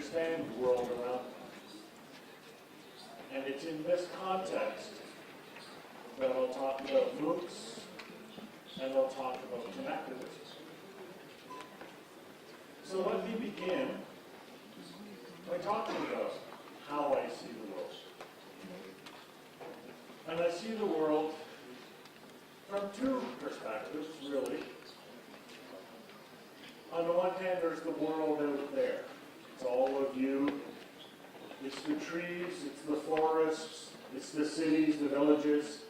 understand the world around them. And it's in this context that I'll talk about MOOCs and I'll talk about connectivism. So let me begin by talking about how I see the world. And I see the world from two perspectives, really. On the one hand, there's the world out there. It's all of you. It's the trees, it's the forests, it's the cities, the villages,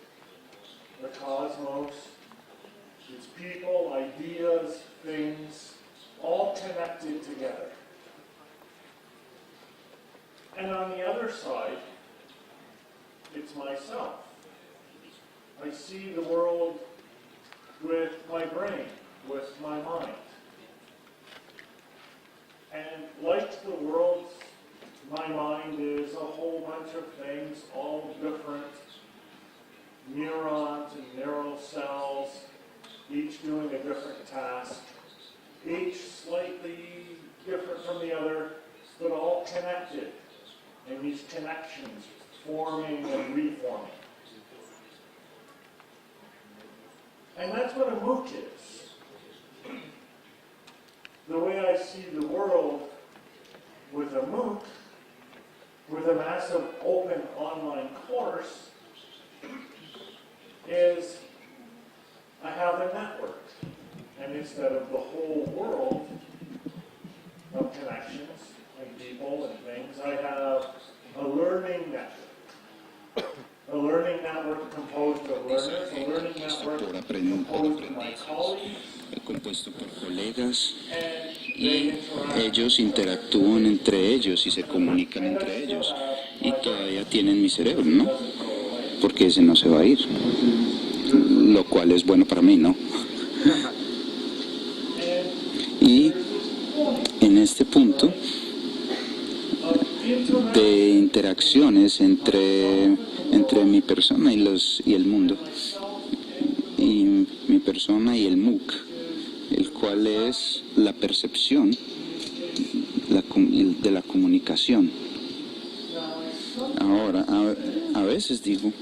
the cosmos. It's people, ideas, things, all connected together. And on the other side, it's myself. I see the world with my brain, with my mind. And like the world, my mind is a whole bunch of things, all different neurons and neural cells, each doing a different task, each slightly different from the other, but all connected. And these connections forming and reforming. And that's what a MOOC is. The way I see the world with a MOOC, with a massive open online course, is I have a network. And instead of the whole world of connections and people and things, I have a learning network. A learning network composed of learners, a learning network composed of my colleagues, compuesto por colegas, y ellos interactúan entre ellos y se comunican entre ellos, y todavía tienen mi cerebro, ¿no? Porque ese no se va a ir, lo cual es bueno para mí, ¿no? Y en este punto de interacciones entre mi persona y el mundo, y mi persona y el MOOC, el cual es la percepción de la comunicación. Ahora, a veces digo,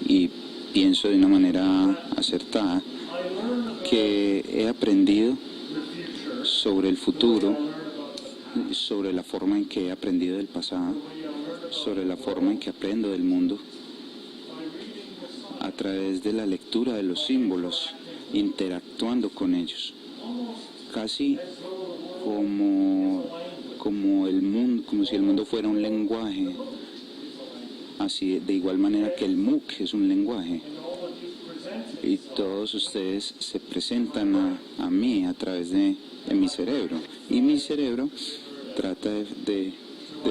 y pienso de una manera acertada, que he aprendido sobre el futuro, sobre la forma en que he aprendido del pasado, sobre la forma en que aprendo del mundo, a través de la lectura de los símbolos, interactuando con ellos, casi como el mundo, como si el mundo fuera un lenguaje, así de igual manera que el MOOC es un lenguaje, y todos ustedes se presentan a mí a través de mi cerebro, y mi cerebro trata de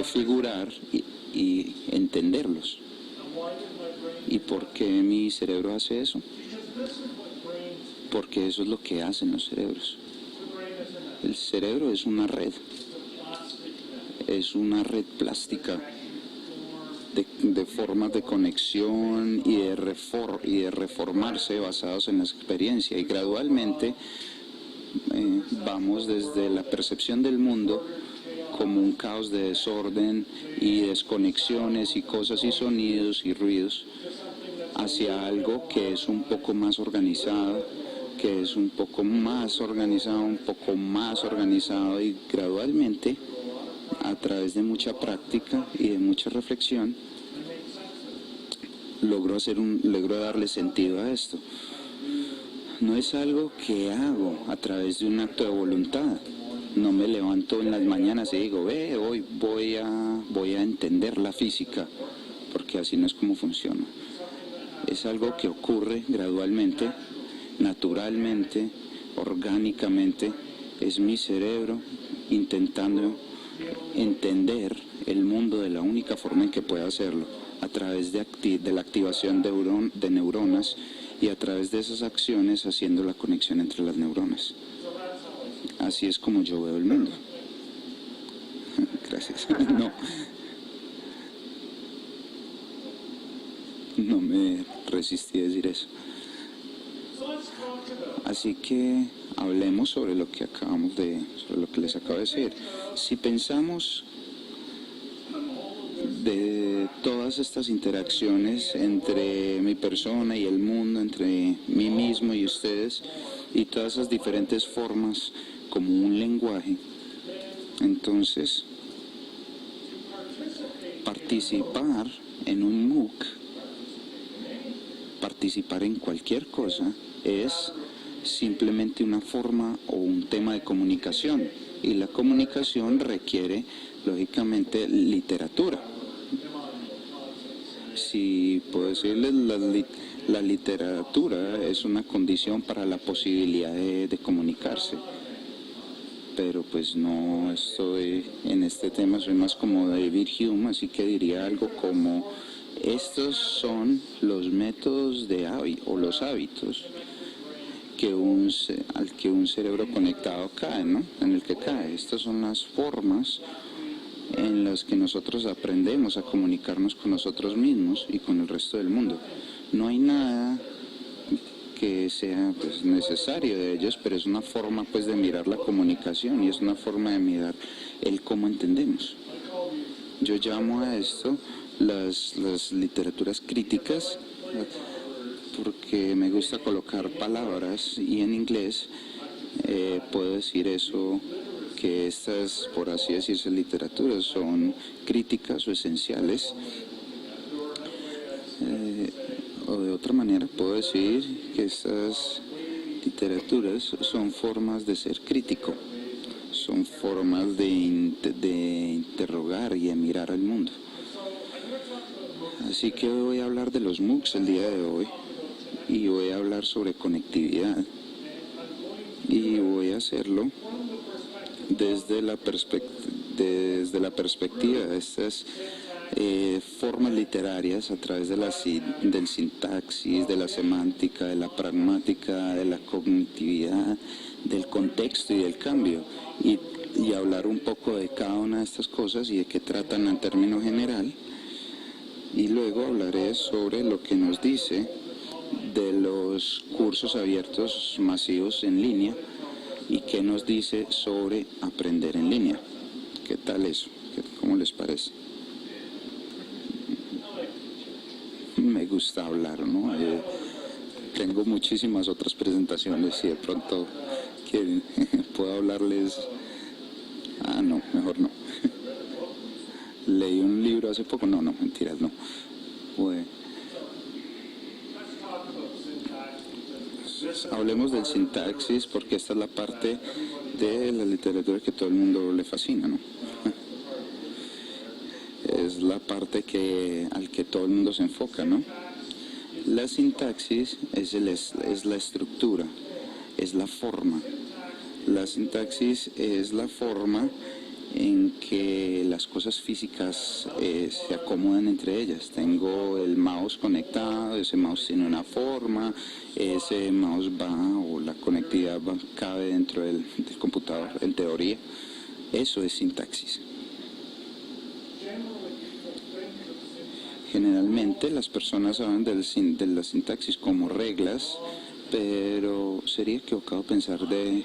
figurar y entenderlos. ¿Y por qué mi cerebro hace eso? Porque eso es lo que hacen los cerebros. El cerebro es una red plástica de formas de conexión y de reformarse basados en la experiencia, y gradualmente vamos desde la percepción del mundo como un caos de desorden y desconexiones y cosas y sonidos y ruidos, hacia algo que es un poco más organizado, que es un poco más organizado, y gradualmente, a través de mucha práctica y de mucha reflexión, logro darle sentido a esto. No es algo que hago a través de un acto de voluntad. No me levanto en las mañanas y digo, hoy voy a entender la física, porque así no es como funciona. Es algo que ocurre gradualmente, naturalmente, orgánicamente. Es mi cerebro intentando entender el mundo de la única forma en que puede hacerlo, a través de la activación de neuronas, y a través de esas acciones haciendo la conexión entre las neuronas. Así es como yo veo el mundo. Gracias. No me resistí a decir eso. Así que hablemos sobre lo que sobre lo que les acabo de decir. Si pensamos de todas estas interacciones entre mi persona y el mundo, entre mí mismo y ustedes, y todas esas diferentes formas como un lenguaje, entonces participar en un MOOC, participar en cualquier cosa, es simplemente una forma o un tema de comunicación, y la comunicación requiere lógicamente literatura. Si puedo decirles, la literatura es una condición para la posibilidad de comunicarse, pero pues no estoy en este tema, soy más como David Hume, así que diría algo como: estos son los métodos o los hábitos al que un cerebro conectado cae, ¿no? En el que cae. Estas son las formas en las que nosotros aprendemos a comunicarnos con nosotros mismos y con el resto del mundo. No hay nada que sea pues necesario de ellos, pero es una forma pues de mirar la comunicación, y es una forma de mirar el cómo entendemos. Yo llamo a esto las literaturas críticas, porque me gusta colocar palabras, y en inglés puedo decir eso, que estas, por así decirse, literaturas son críticas o esenciales. O de otra manera puedo decir que estas literaturas son formas de ser crítico, son formas de interrogar y de mirar al mundo. Así que hoy voy a hablar de los MOOCs el día de hoy, y voy a hablar sobre conectividad, y voy a hacerlo desde la perspectiva de estas formas literarias, a través de del sintaxis, de la semántica, de la pragmática, de la cognitividad, del contexto y del cambio, y hablar un poco de cada una de estas cosas y de qué tratan en término general. Y luego hablaré sobre lo que nos dice de los cursos abiertos masivos en línea, y qué nos dice sobre aprender en línea. ¿Qué tal eso? ¿Cómo les parece? Me gusta hablar, ¿no? Tengo muchísimas otras presentaciones, y de pronto puedo hablarles... no, mejor no. Leí un libro hace poco, no, mentiras, no. Bueno. Hablemos del sintaxis, porque esta es la parte de la literatura que todo el mundo le fascina, ¿no? Es la parte al que todo el mundo se enfoca, ¿no? La sintaxis es la estructura, es la forma. La sintaxis es la forma en que las cosas físicas se acomodan entre ellas. Tengo el mouse conectado, ese mouse tiene una forma, ese mouse o la conectividad cabe dentro del computador, en teoría. Eso es sintaxis. Generalmente las personas hablan de la sintaxis como reglas, pero sería equivocado pensar de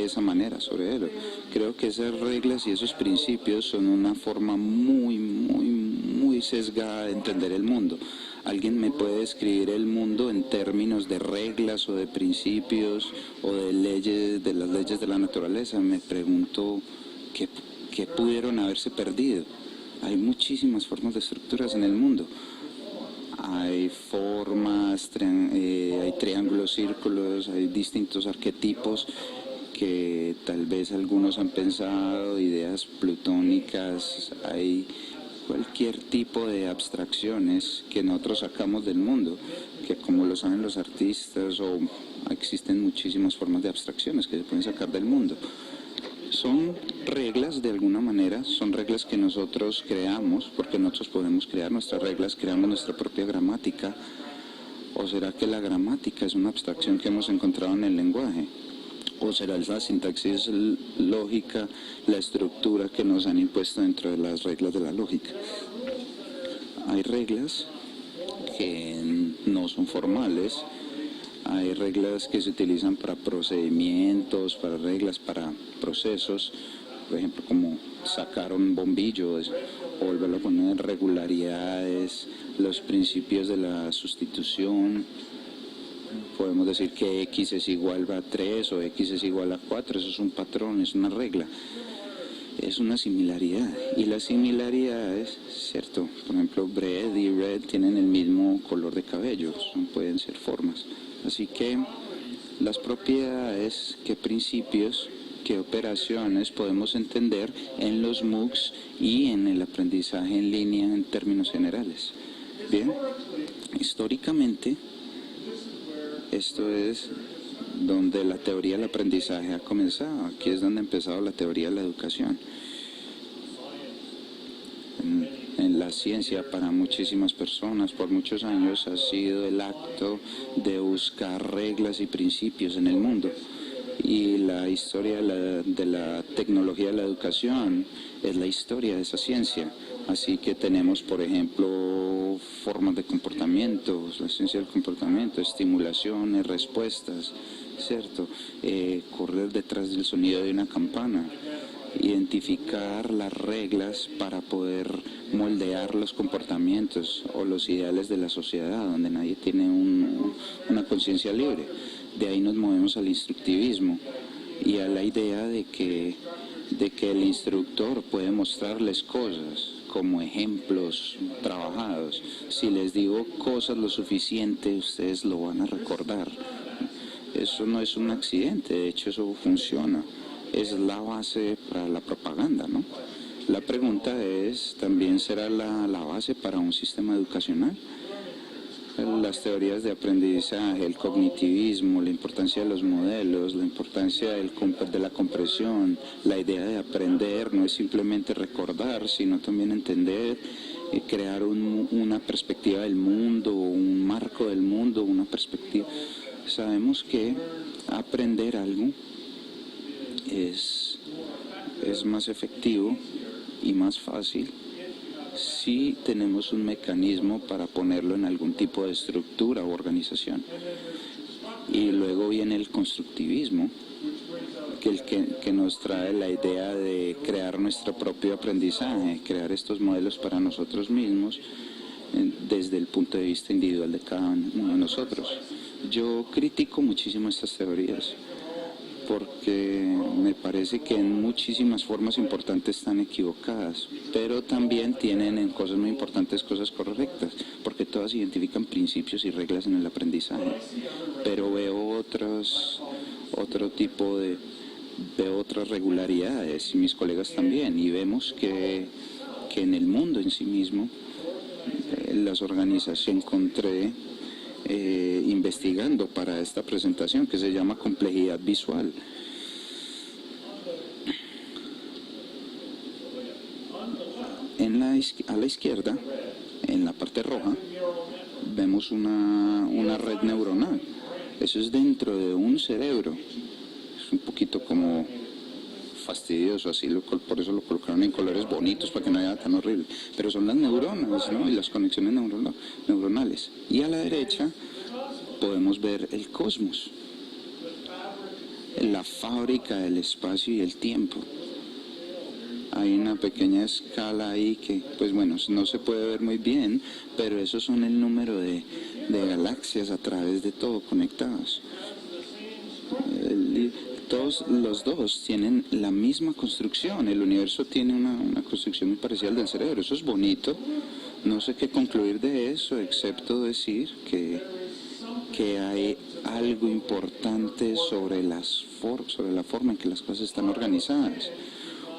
esa manera sobre ello. Creo que esas reglas y esos principios son una forma muy sesgada de entender el mundo. Alguien me puede describir el mundo en términos de reglas o de principios o de las leyes de la naturaleza. Me pregunto qué pudieron haberse perdido. Hay muchísimas formas de estructuras en el mundo. Hay formas, hay triángulos, círculos, hay distintos arquetipos que tal vez algunos han pensado, ideas plutónicas, hay cualquier tipo de abstracciones que nosotros sacamos del mundo, que como lo saben los artistas, o existen muchísimas formas de abstracciones que se pueden sacar del mundo. Son reglas, de alguna manera, son reglas que nosotros creamos, porque nosotros podemos crear nuestras reglas, creamos nuestra propia gramática. ¿O será que la gramática es una abstracción que hemos encontrado en el lenguaje? ¿O será la sintaxis lógica, la estructura que nos han impuesto dentro de las reglas de la lógica? Hay reglas que no son formales, Hay reglas que se utilizan para procedimientos, para reglas, para procesos, por ejemplo, como sacar un bombillo o volverlo a poner, regularidades, los principios de la sustitución. Podemos decir que X es igual a 3 o X es igual a 4, eso es un patrón, es una regla. Es una similaridad, y las similaridades, cierto, por ejemplo, Brett y Red tienen el mismo color de cabello, pueden ser formas. Así que las propiedades, qué principios, qué operaciones podemos entender en los MOOCs y en el aprendizaje en línea en términos generales. Bien, históricamente, esto es donde la teoría del aprendizaje ha comenzado. Aquí es donde ha empezado la teoría de la educación. En la ciencia, para muchísimas personas, por muchos años, ha sido el acto de buscar reglas y principios en el mundo. Y la historia de la tecnología de la educación es la historia de esa ciencia. Así que tenemos, por ejemplo, formas de comportamiento, la ciencia del comportamiento, estimulaciones, respuestas, ¿cierto? Correr detrás del sonido de una campana, identificar las reglas para poder moldear los comportamientos o los ideales de la sociedad, donde nadie tiene una conciencia libre. De ahí nos movemos al instructivismo y a la idea de que el instructor puede mostrarles cosas como ejemplos trabajados. Si les digo cosas lo suficiente, ustedes lo van a recordar. Eso no es un accidente, de hecho eso funciona. Es la base para la propaganda, ¿no? La pregunta es, ¿también será la base para un sistema educacional? Las teorías de aprendizaje, el cognitivismo, la importancia de los modelos, la importancia de la comprensión, la idea de aprender no es simplemente recordar, sino también entender, crear una perspectiva del mundo, un marco del mundo, una perspectiva. Sabemos que aprender algo es más efectivo y más fácil si tenemos un mecanismo para ponerlo en algún tipo de estructura o organización. Y luego viene el constructivismo, que nos trae la idea de crear nuestro propio aprendizaje, crear estos modelos para nosotros mismos desde el punto de vista individual de cada uno de nosotros. Yo critico muchísimo estas teorías, porque me parece que en muchísimas formas importantes están equivocadas, pero también tienen en cosas muy importantes cosas correctas, porque todas identifican principios y reglas en el aprendizaje. Pero veo veo otras regularidades, y mis colegas también, y vemos que en el mundo en sí mismo, las organizaciones encontré investigando para esta presentación, que se llama complejidad visual. A la izquierda, en la parte roja, vemos una red neuronal. Eso es dentro de un cerebro. Es un poquito como fastidioso, así por eso lo colocaron en colores bonitos para que no haya tan horrible. Pero son las neuronas, ¿no? Y las conexiones neuronales. Y a la derecha podemos ver el cosmos, la fábrica del espacio y el tiempo. Hay una pequeña escala ahí que, pues bueno, no se puede ver muy bien, pero esos son el número de galaxias a través de todo conectadas. Todos los dos tienen la misma construcción. El universo tiene una construcción muy parecida al del cerebro. Eso es bonito. No sé qué concluir de eso, excepto decir que hay algo importante sobre la forma en que las cosas están organizadas.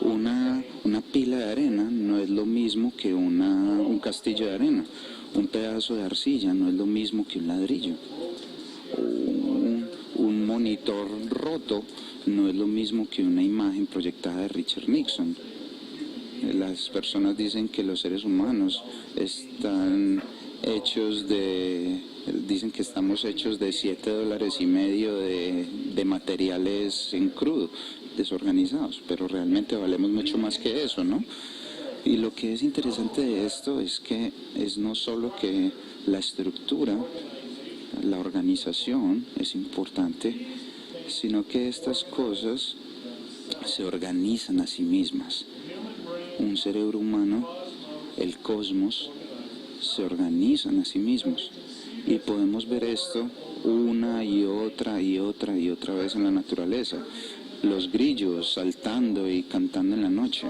Una pila de arena no es lo mismo que un castillo de arena. Un pedazo de arcilla no es lo mismo que un ladrillo. Un monitor roto no es lo mismo que una imagen proyectada de Richard Nixon. Las personas dicen que los seres humanos dicen que estamos hechos de $7.50 de materiales en crudo, desorganizados, pero realmente valemos mucho más que eso, ¿no? Y lo que es interesante de esto es que es no solo que la estructura la organización es importante, sino que estas cosas se organizan a sí mismas. Un cerebro humano, el cosmos, se organizan a sí mismos. Y podemos ver esto una y otra y otra y otra vez en la naturaleza. Los grillos saltando y cantando en la noche.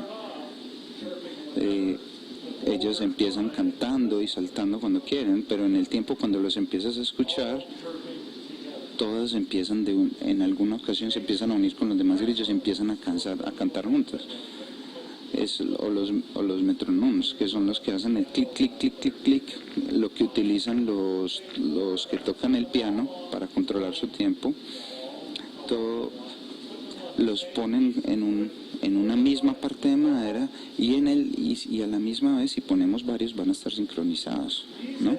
Ellos empiezan cantando y saltando cuando quieren, pero en el tiempo cuando los empiezas a escuchar, todas empiezan en alguna ocasión se empiezan a unir con los demás grillos y empiezan a cantar juntas. O los metrónomos, que son los que hacen el clic, clic, clic, clic, clic, lo que utilizan los que tocan el piano para controlar su tiempo. Los ponen en una misma parte de madera y a la misma vez, si ponemos varios, van a estar sincronizados, ¿no?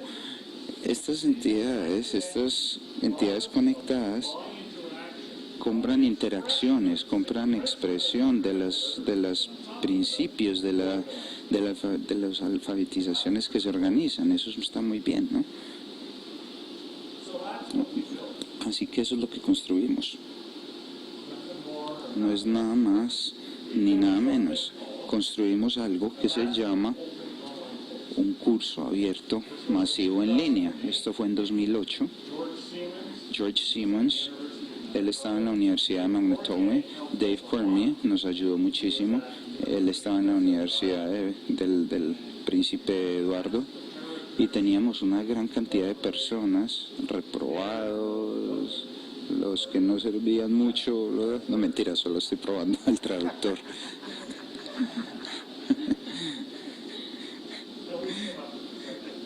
Estas entidades conectadas compran interacciones, compran expresión de los principios de las alfabetizaciones que se organizan. Eso está muy bien, ¿no? Así que eso es lo que construimos. No es nada más ni nada menos. Construimos algo que se llama un curso abierto masivo en línea. Esto fue en 2008. George Simmons, él estaba en la Universidad de Manitoba. Dave Cormier nos ayudó muchísimo. Él estaba en la Universidad del Príncipe Eduardo. Y teníamos una gran cantidad de personas, reprobados, los que no servían mucho. No, mentira, solo estoy probando al traductor.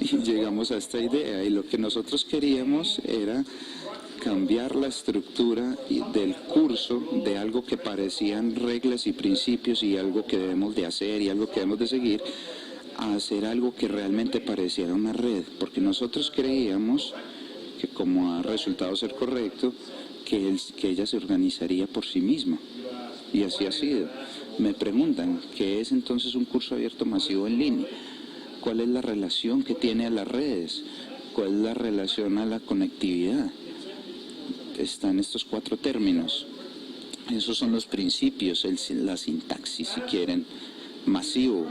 Y llegamos a esta idea, y lo que nosotros queríamos era cambiar la estructura del curso de algo que parecían reglas y principios y algo que debemos de hacer y algo que debemos de seguir, a hacer algo que realmente pareciera una red, porque nosotros creíamos que, como ha resultado ser correcto, que ella se organizaría por sí misma, y así ha sido. Me preguntan, ¿qué es entonces un curso abierto masivo en línea? ¿Cuál es la relación que tiene a las redes? ¿Cuál es la relación a la conectividad? Está en estos 4 términos. Esos son los principios, la sintaxis, si quieren. Masivo.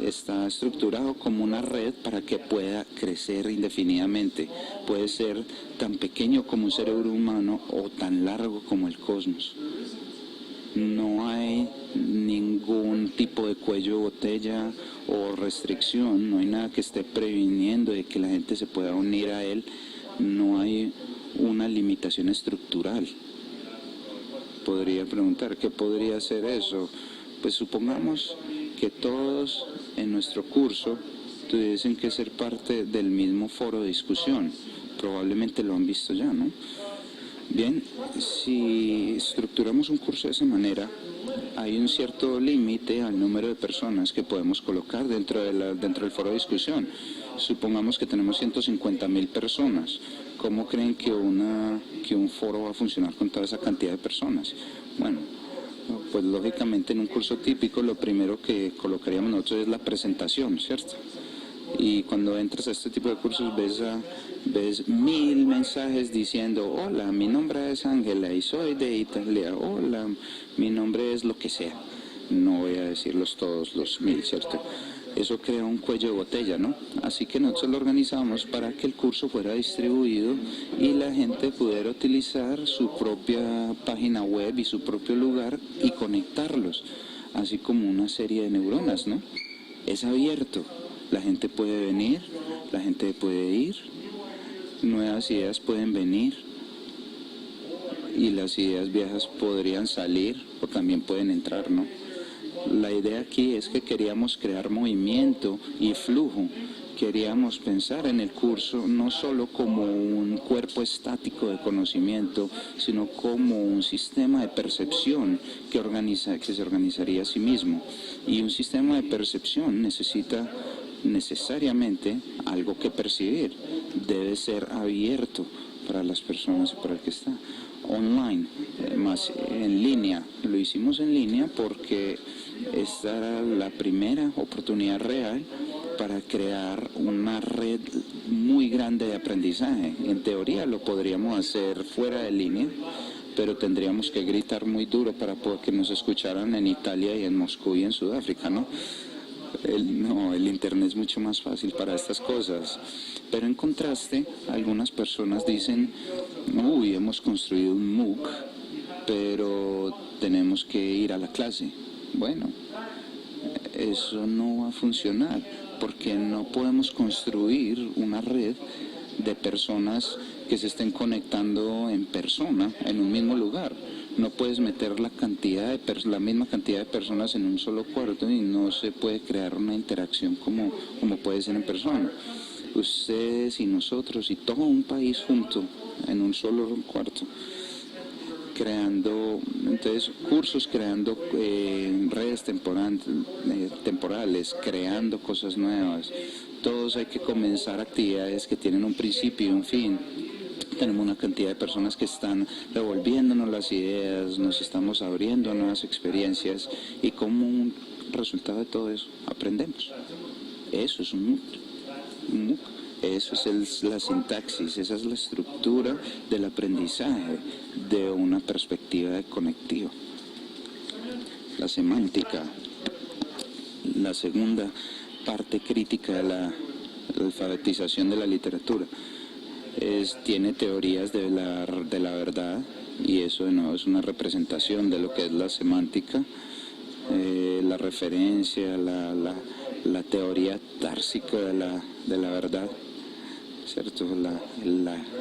Está estructurado como una red para que pueda crecer indefinidamente. Puede ser tan pequeño como un cerebro humano o tan largo como el cosmos. No hay ningún tipo de cuello de botella o restricción, no hay nada que esté previniendo de que la gente se pueda unir a él, no hay una limitación estructural. Podría preguntar, ¿qué podría ser eso? Pues supongamos que todos en nuestro curso tuviesen que ser parte del mismo foro de discusión. Probablemente lo han visto ya, ¿no? Bien, si estructuramos un curso de esa manera, hay un cierto límite al número de personas que podemos colocar dentro del foro de discusión. Supongamos que tenemos 150.000 personas. ¿Cómo creen que un foro va a funcionar con toda esa cantidad de personas? Bueno, pues lógicamente en un curso típico lo primero que colocaríamos nosotros es la presentación, ¿cierto? Y cuando entras a este tipo de cursos ves 1000 mensajes diciendo: hola, mi nombre es Ángela y soy de Italia. Hola, mi nombre es lo que sea. No voy a decirlos todos los 1000, ¿cierto? Eso crea un cuello de botella, ¿no? Así que nosotros lo organizamos para que el curso fuera distribuido y la gente pudiera utilizar su propia página web y su propio lugar y conectarlos, así como una serie de neuronas, ¿no? Es abierto. La gente puede venir, la gente puede ir, nuevas ideas pueden venir y las ideas viejas podrían salir o también pueden entrar, ¿no? La idea aquí es que queríamos crear movimiento y flujo. Queríamos pensar en el curso no solo como un cuerpo estático de conocimiento, sino como un sistema de percepción que se organizaría a sí mismo. Y un sistema de percepción necesita necesariamente algo que percibir. Debe ser abierto para las personas y para el que está online, más en línea. Lo hicimos en línea porque esta era la primera oportunidad real para crear una red muy grande de aprendizaje. En teoría lo podríamos hacer fuera de línea, pero tendríamos que gritar muy duro para que nos escucharan en Italia y en Moscú y en Sudáfrica, ¿no? El Internet es mucho más fácil para estas cosas. Pero en contraste, algunas personas dicen, uy, hemos construido un MOOC, pero tenemos que ir a la clase. Bueno, eso no va a funcionar, porque no podemos construir una red de personas que se estén conectando en persona, en un mismo lugar. No puedes meter la misma cantidad de personas en un solo cuarto y no se puede crear una interacción como puede ser en persona. Ustedes y nosotros y todo un país junto en un solo cuarto, creando cursos, creando redes temporales, creando cosas nuevas. Todos hay que comenzar actividades que tienen un principio y un fin. Tenemos una cantidad de personas que están revolviéndonos las ideas, nos estamos abriendo a nuevas experiencias y como un resultado de todo eso aprendemos. Eso es un MOOC. Eso es la sintaxis, esa es la estructura del aprendizaje de una perspectiva de conectivo. La semántica, la segunda parte crítica de la alfabetización de la literatura, tiene teorías de la verdad, y eso de nuevo es una representación de lo que es la semántica, la referencia, la teoría társica de la verdad, ¿cierto?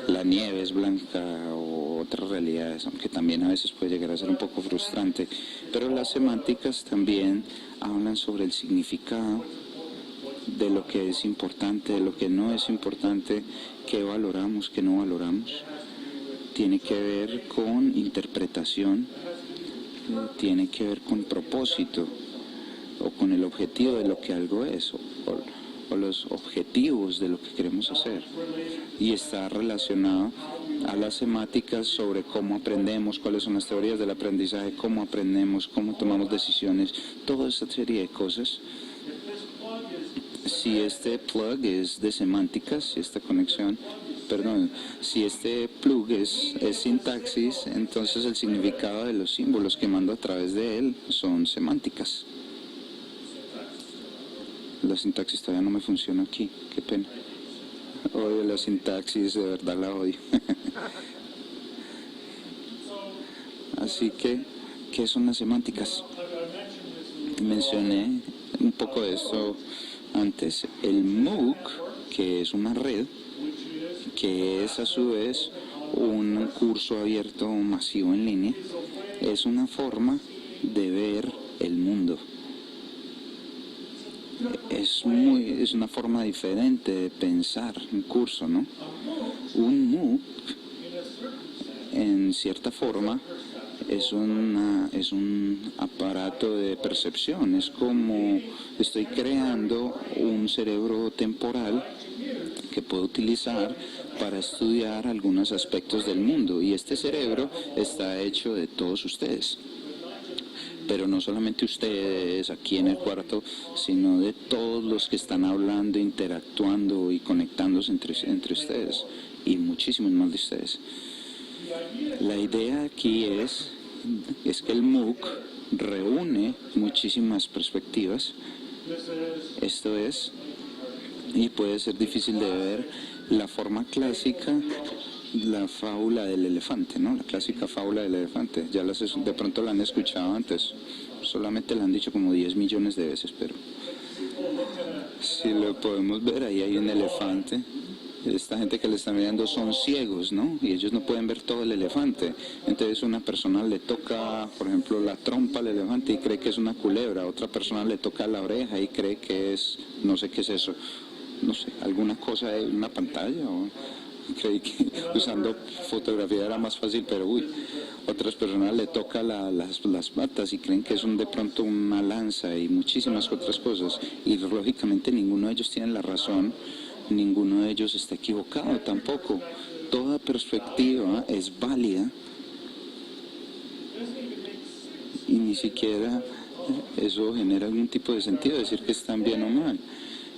La nieve es blanca o otras realidades, aunque también a veces puede llegar a ser un poco frustrante, pero las semánticas también hablan sobre el significado de lo que es importante, de lo que no es importante, qué valoramos, qué no valoramos. Tiene que ver con interpretación, tiene que ver con propósito o con el objetivo de lo que algo es, o los objetivos de lo que queremos hacer, y está relacionado a las semánticas sobre cómo aprendemos, cuáles son las teorías del aprendizaje, cómo aprendemos, cómo tomamos decisiones, toda esa serie de cosas. Si este plug es de semánticas, si este plug es sintaxis, entonces el significado de los símbolos que mando a través de él son semánticas. La sintaxis todavía no me funciona aquí, qué pena. Odio la sintaxis, de verdad la odio. Así que, ¿qué son las semánticas? Mencioné un poco de esto antes. El MOOC, que es una red, que es a su vez un curso abierto masivo en línea, es una forma de ver el mundo. Es una forma diferente de pensar un curso, ¿no? Un MOOC, en cierta forma, es un aparato de percepción. Es como estoy creando un cerebro temporal que puedo utilizar para estudiar algunos aspectos del mundo, y este cerebro está hecho de todos ustedes. Pero no solamente ustedes aquí en el cuarto, sino de todos los que están hablando, interactuando y conectándose entre ustedes, y muchísimos más de ustedes. La idea aquí es que el MOOC reúne muchísimas perspectivas. Esto es, y puede ser difícil de ver, la forma clásica, la fábula del elefante, ¿no? La clásica fábula del elefante. Ya de pronto la han escuchado antes, solamente la han dicho como 10 millones de veces, pero si lo podemos ver, ahí hay un elefante. Esta gente que le está mirando son ciegos, ¿no? Y ellos no pueden ver todo el elefante. Entonces una persona le toca, por ejemplo, la trompa al elefante y cree que es una culebra. Otra persona le toca la oreja y cree que es, no sé qué es eso, no sé, alguna cosa de una pantalla, o creí que usando fotografía era más fácil, pero otras personas le toca las patas y creen que es de pronto una lanza y muchísimas otras cosas. Y lógicamente ninguno de ellos tiene la razón, ninguno de ellos está equivocado tampoco. Toda perspectiva es válida y ni siquiera eso genera algún tipo de sentido, decir que están bien o mal.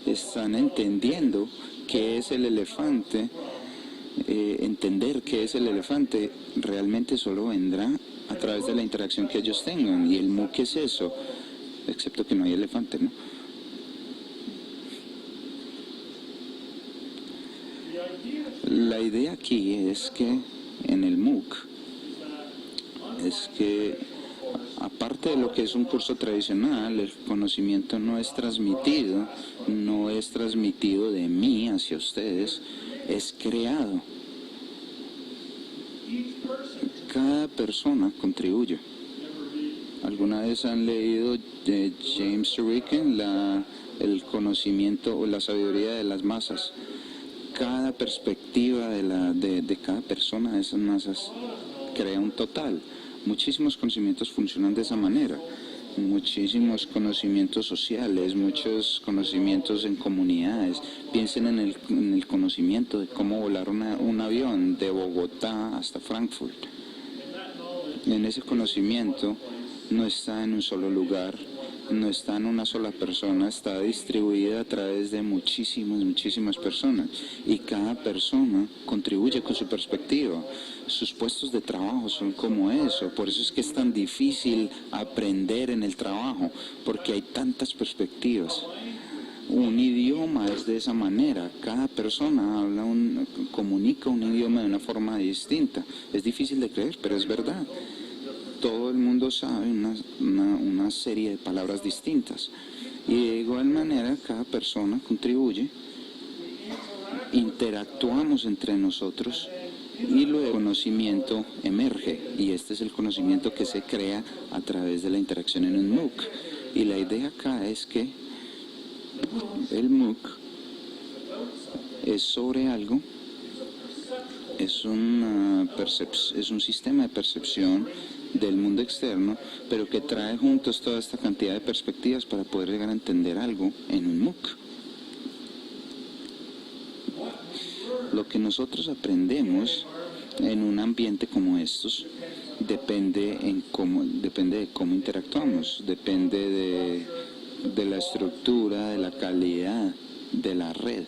están entendiendo qué es el elefante. Entender qué es el elefante realmente solo vendrá a través de la interacción que ellos tengan, y el MOOC es eso, excepto que no hay elefante, ¿no? La idea aquí es que en el MOOC es que, aparte de lo que es un curso tradicional, el conocimiento no es transmitido de mí hacia ustedes, es creado. Cada persona contribuye. ¿Alguna vez han leído de James Sirican, el conocimiento o la sabiduría de las masas? Cada perspectiva de cada persona de esas masas crea un total. Muchísimos conocimientos funcionan de esa manera. Muchísimos conocimientos sociales, muchos conocimientos en comunidades. Piensen en el conocimiento de cómo volar un avión de Bogotá hasta Frankfurt. En ese conocimiento no está en un solo lugar, no está en una sola persona, está distribuida a través de muchísimas personas, y cada persona contribuye con su perspectiva. Sus puestos de trabajo son como eso, por eso es que es tan difícil aprender en el trabajo, porque hay tantas perspectivas. Un idioma es de esa manera, cada persona comunica un idioma de una forma distinta. Es difícil de creer, pero es verdad. Todo el mundo sabe una serie de palabras distintas, y de igual manera cada persona contribuye, interactuamos entre nosotros, y luego el conocimiento emerge, y este es el conocimiento que se crea a través de la interacción en un MOOC. Y la idea acá es que el MOOC es sobre algo, es un sistema de percepción del mundo externo, pero que trae juntos toda esta cantidad de perspectivas para poder llegar a entender algo en un MOOC. Lo que nosotros aprendemos en un ambiente como estos depende de cómo interactuamos, depende de la estructura, de la calidad de la red.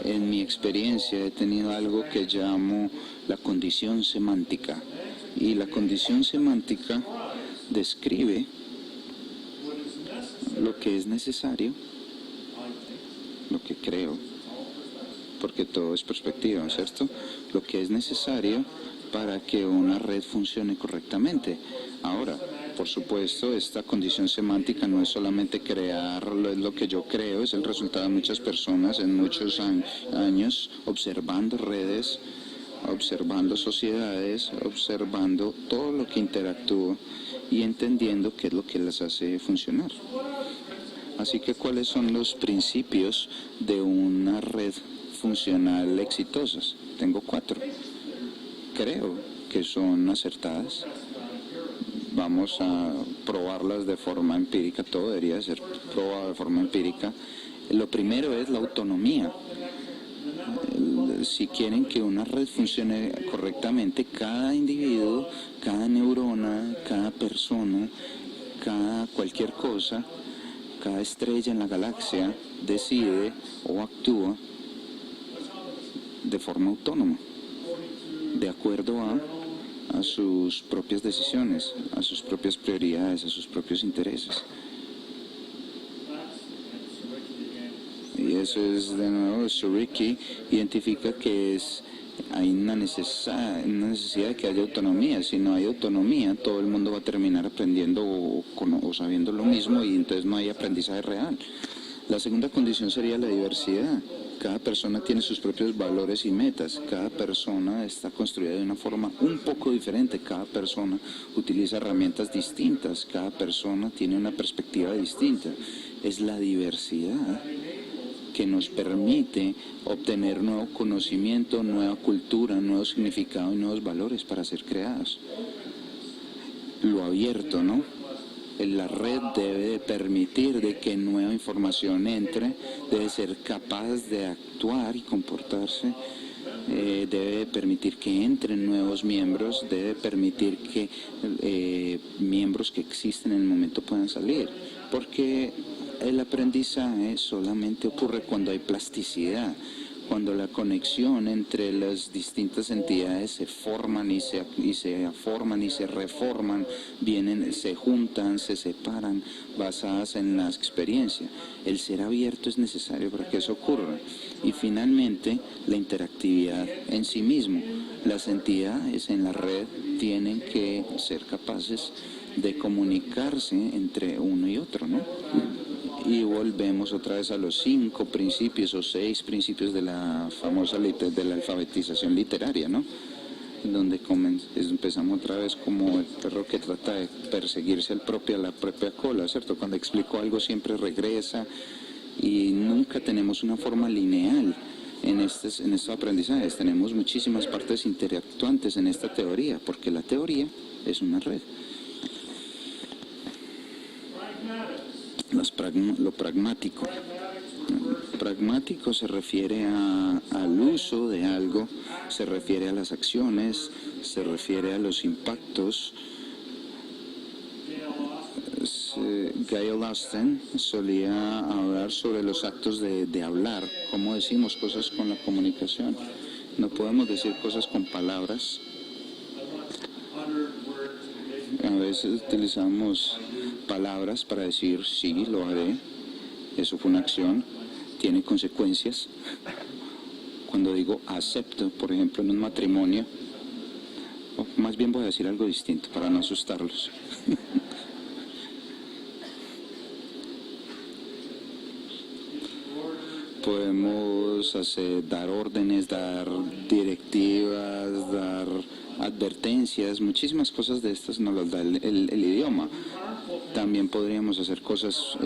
En mi experiencia he tenido algo que llamo la condición semántica, y la condición semántica describe lo que es necesario, lo que creo, porque todo es perspectiva, ¿cierto? Lo que es necesario para que una red funcione correctamente. Ahora, por supuesto, esta condición semántica no es solamente crearlo, es lo que yo creo, es el resultado de muchas personas en muchos años observando redes, observando sociedades, observando todo lo que interactúa y entendiendo qué es lo que las hace funcionar. Así que, ¿cuáles son los principios de una red funcional exitosas? Tengo 4. Creo que son acertadas. Vamos a probarlas de forma empírica, todo debería ser probado de forma empírica. Lo primero es la autonomía. Si quieren que una red funcione correctamente, cada individuo, cada neurona, cada persona, cualquier cosa, cada estrella en la galaxia decide o actúa de forma autónoma, de acuerdo a sus propias decisiones, a sus propias prioridades, a sus propios intereses. Y eso es, de nuevo, Suriki identifica que hay una necesidad de que haya autonomía. Si no hay autonomía, todo el mundo va a terminar aprendiendo o sabiendo lo mismo, y entonces no hay aprendizaje real. La segunda condición sería la diversidad. Cada persona tiene sus propios valores y metas. Cada persona está construida de una forma un poco diferente. Cada persona utiliza herramientas distintas. Cada persona tiene una perspectiva distinta. Es la diversidad que nos permite obtener nuevo conocimiento, nueva cultura, nuevo significado y nuevos valores para ser creados. Lo abierto, ¿no? La red debe permitir de que nueva información entre, debe ser capaz de actuar y comportarse, debe permitir que entren nuevos miembros, debe permitir que miembros que existen en el momento puedan salir, porque El aprendizaje solamente ocurre cuando hay plasticidad, cuando la conexión entre las distintas entidades se forman y se forman y se reforman, se juntan, se separan, basadas en la experiencia. El ser abierto es necesario para que eso ocurra. Y finalmente, la interactividad en sí mismo. Las entidades en la red tienen que ser capaces de comunicarse entre uno y otro, ¿no? Y volvemos otra vez a los 5 principios o 6 principios de la famosa de la alfabetización literaria, ¿no? Donde empezamos otra vez como el perro que trata de perseguirse a la propia cola, ¿cierto? Cuando explico algo siempre regresa y nunca tenemos una forma lineal en estos aprendizajes. Tenemos muchísimas partes interactuantes en esta teoría, porque la teoría es una red. Lo pragmático. Pragmático se refiere al uso de algo, se refiere a las acciones, se refiere a los impactos. Gail Austin solía hablar sobre los actos de hablar, cómo decimos cosas con la comunicación. No podemos decir cosas con palabras. A veces utilizamos palabras para decir sí, lo haré. Eso fue una acción, tiene consecuencias. Cuando digo acepto, por ejemplo, en un matrimonio, más bien voy a decir algo distinto para no asustarlos. Podemos dar órdenes, dar directivas, dar advertencias, muchísimas cosas de estas nos las da el idioma. También podríamos hacer cosas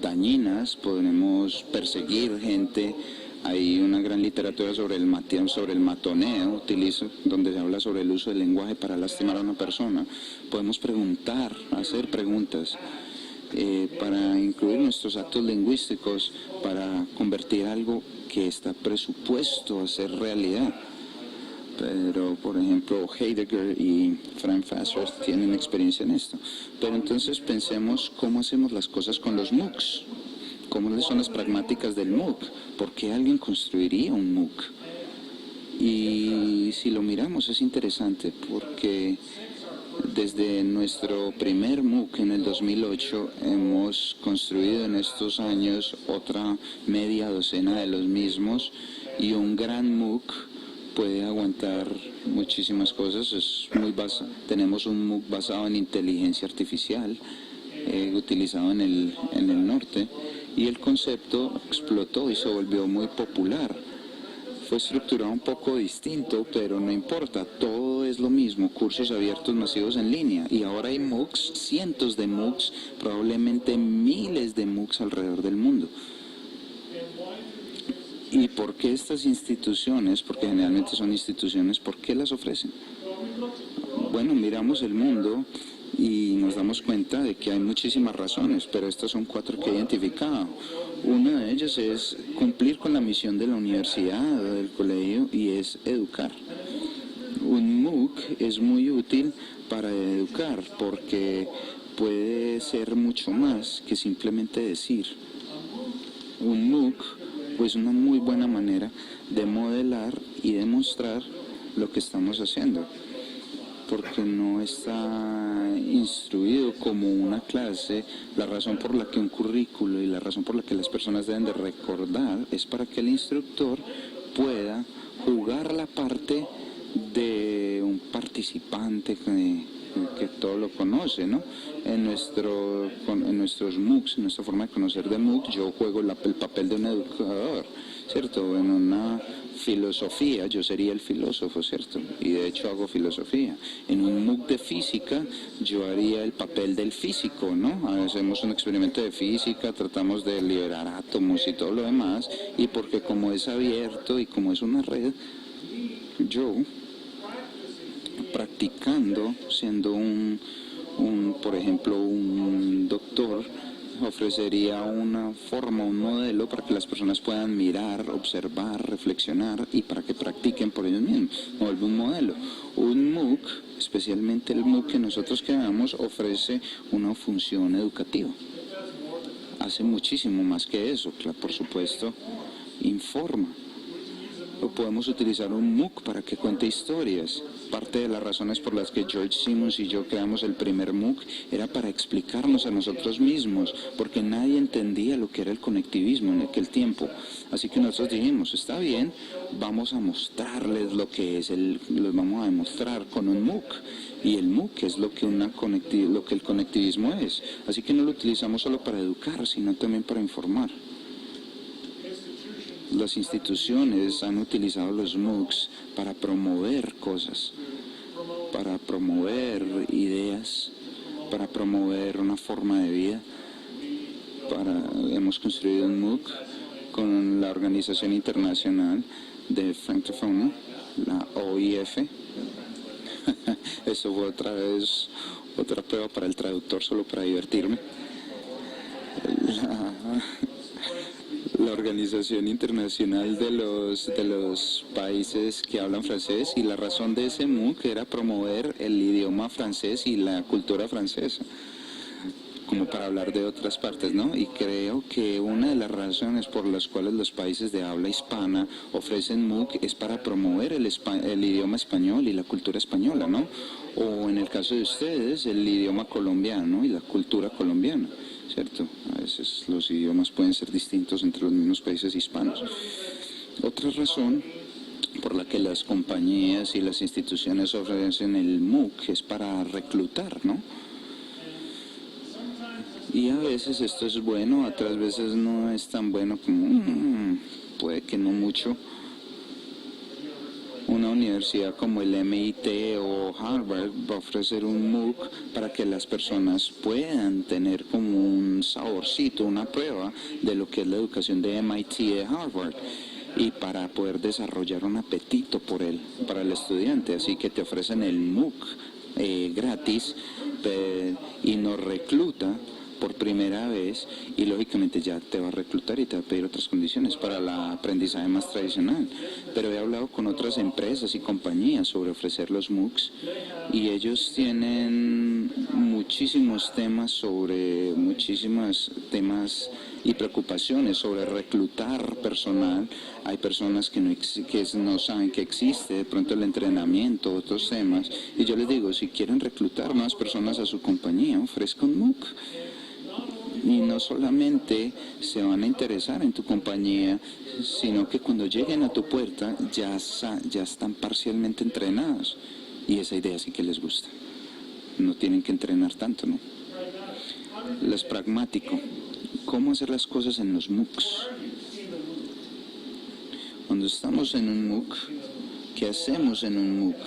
dañinas, podremos perseguir gente. Hay una gran literatura sobre el matoneo, donde se habla sobre el uso del lenguaje para lastimar a una persona. Podemos preguntar, hacer preguntas. Para incluir nuestros actos lingüísticos, para convertir algo que está presupuesto a ser realidad. Pero, por ejemplo, Heidegger y Frank Fasser tienen experiencia en esto. Pero entonces pensemos cómo hacemos las cosas con los MOOCs. ¿Cómo son las pragmáticas del MOOC? ¿Por qué alguien construiría un MOOC? Y si lo miramos es interesante porque desde nuestro primer MOOC en el 2008 hemos construido en estos años otra media docena de los mismos, y un gran MOOC puede aguantar muchísimas cosas. Tenemos un MOOC basado en inteligencia artificial utilizado en el norte, y el concepto explotó y se volvió muy popular. Fue estructurado un poco distinto, pero no importa, todo es lo mismo, cursos abiertos masivos en línea, y ahora hay MOOCs, cientos de MOOCs, probablemente miles de MOOCs alrededor del mundo. ¿Y por qué estas instituciones, porque generalmente son instituciones, por qué las ofrecen? Bueno, miramos el mundo y nos damos cuenta de que hay muchísimas razones, pero estas son 4 que he identificado. Una de ellas es cumplir con la misión de la universidad o del colegio, y es educar. Un MOOC es muy útil para educar porque puede ser mucho más que simplemente decir. Un MOOC es una muy buena manera de modelar y demostrar lo que estamos haciendo, porque no está instruido como una clase. La razón por la que un currículo y la razón por la que las personas deben de recordar es para que el instructor pueda jugar la parte de un participante que todo lo conoce, ¿no? En nuestros MOOCs, en nuestra forma de conocer de MOOC, yo juego el papel de un educador, ¿cierto? En una filosofía, yo sería el filósofo, ¿cierto? Y de hecho hago filosofía. En un MOOC de física, yo haría el papel del físico, ¿no? Hacemos un experimento de física, tratamos de liberar átomos y todo lo demás, y porque como es abierto y como es una red, yo, practicando, siendo por ejemplo, un doctor, ofrecería una forma, un modelo para que las personas puedan mirar, observar, reflexionar, y para que practiquen por ellos mismos. Vuelve un modelo. Un MOOC, especialmente el MOOC que nosotros creamos, ofrece una función educativa. hace muchísimo más que eso, por supuesto, informa. O podemos utilizar un MOOC para que cuente historias. Parte de las razones por las que George Simmons y yo creamos el primer MOOC era para explicarnos a nosotros mismos, porque nadie entendía lo que era el conectivismo en aquel tiempo. Así que nosotros dijimos, está bien, vamos a mostrarles lo que es los vamos a demostrar con un MOOC. Y el MOOC es lo que el conectivismo es. Así que no lo utilizamos solo para educar, sino también para informar. Las instituciones han utilizado los MOOCs para promover cosas, para promover ideas, para promover una forma de vida. Hemos construido un MOOC con la Organización Internacional de Francofonía, la OIF. Eso fue otra prueba para el traductor, solo para divertirme. La Organización Internacional de los países que hablan francés, y la razón de ese MOOC era promover el idioma francés y la cultura francesa, como para hablar de otras partes, ¿no? Y creo que una de las razones por las cuales los países de habla hispana ofrecen MOOC es para promover el idioma español y la cultura española, ¿no? O en el caso de ustedes, el idioma colombiano y la cultura colombiana, ¿cierto? A veces los idiomas pueden ser distintos entre los mismos países hispanos. Otra razón por la que las compañías y las instituciones ofrecen el MOOC es para reclutar, ¿no? Y a veces esto es bueno, otras veces no es tan bueno como, puede que no mucho. Una universidad como el MIT o Harvard va a ofrecer un MOOC para que las personas puedan tener como un saborcito, una prueba de lo que es la educación de MIT y de Harvard, y para poder desarrollar un apetito por él, para el estudiante. Así que te ofrecen el MOOC gratis y nos recluta por primera vez, y lógicamente ya te va a reclutar y te va a pedir otras condiciones para el aprendizaje más tradicional. Pero he hablado con otras empresas y compañías sobre ofrecer los MOOCs, y ellos tienen muchísimos temas y preocupaciones sobre reclutar personal. Hay personas que no saben que existe, de pronto el entrenamiento, otros temas, y yo les digo, si quieren reclutar más personas a su compañía, ofrezcan un MOOC. Y no solamente se van a interesar en tu compañía, sino que cuando lleguen a tu puerta ya están parcialmente entrenados. Y esa idea sí que les gusta. No tienen que entrenar tanto, ¿no? Es pragmático. ¿Cómo hacer las cosas en los MOOCs? Cuando estamos en un MOOC, ¿qué hacemos en un MOOC?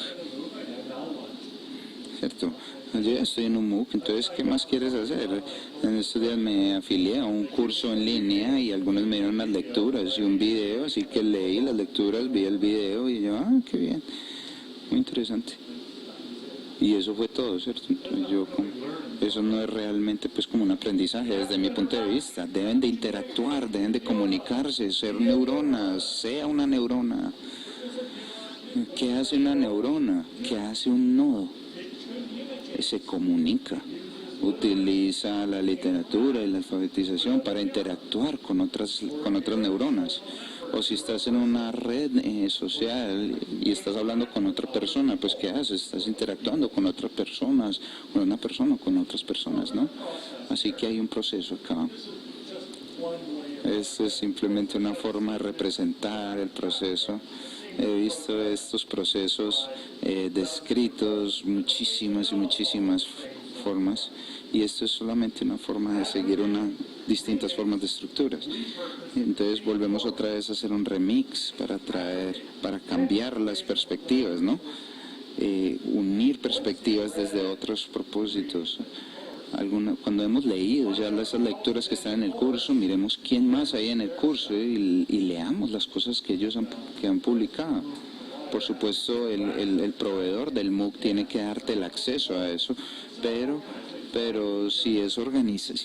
¿Cierto? Yo ya estoy en un MOOC, entonces, ¿qué más quieres hacer? En estos días me afilié a un curso en línea y algunos me dieron las lecturas y un video, así que leí las lecturas, vi el video y yo, qué bien, muy interesante. Y eso fue todo, ¿cierto? Entonces eso no es realmente pues como un aprendizaje desde mi punto de vista. Deben de interactuar, deben de comunicarse, ser neuronas, sea una neurona. ¿Qué hace una neurona? ¿Qué hace un nodo? Se comunica, utiliza la literatura y la alfabetización para interactuar con otras neuronas. O si estás en una red social y estás hablando con otra persona, pues ¿qué haces? Estás interactuando con otras personas, con una persona o con otras personas, ¿no? Así que hay un proceso acá. Esto es simplemente una forma de representar el proceso. He visto estos procesos descritos muchísimas formas, y esto es solamente una forma de seguir distintas formas de estructuras. Entonces volvemos otra vez a hacer un remix para cambiar las perspectivas, ¿no? Unir perspectivas desde otros propósitos. Cuando hemos leído ya esas lecturas que están en el curso, miremos quién más hay en el curso y leamos las cosas que ellos han publicado. Por supuesto, el proveedor del MOOC tiene que darte el acceso a eso, pero si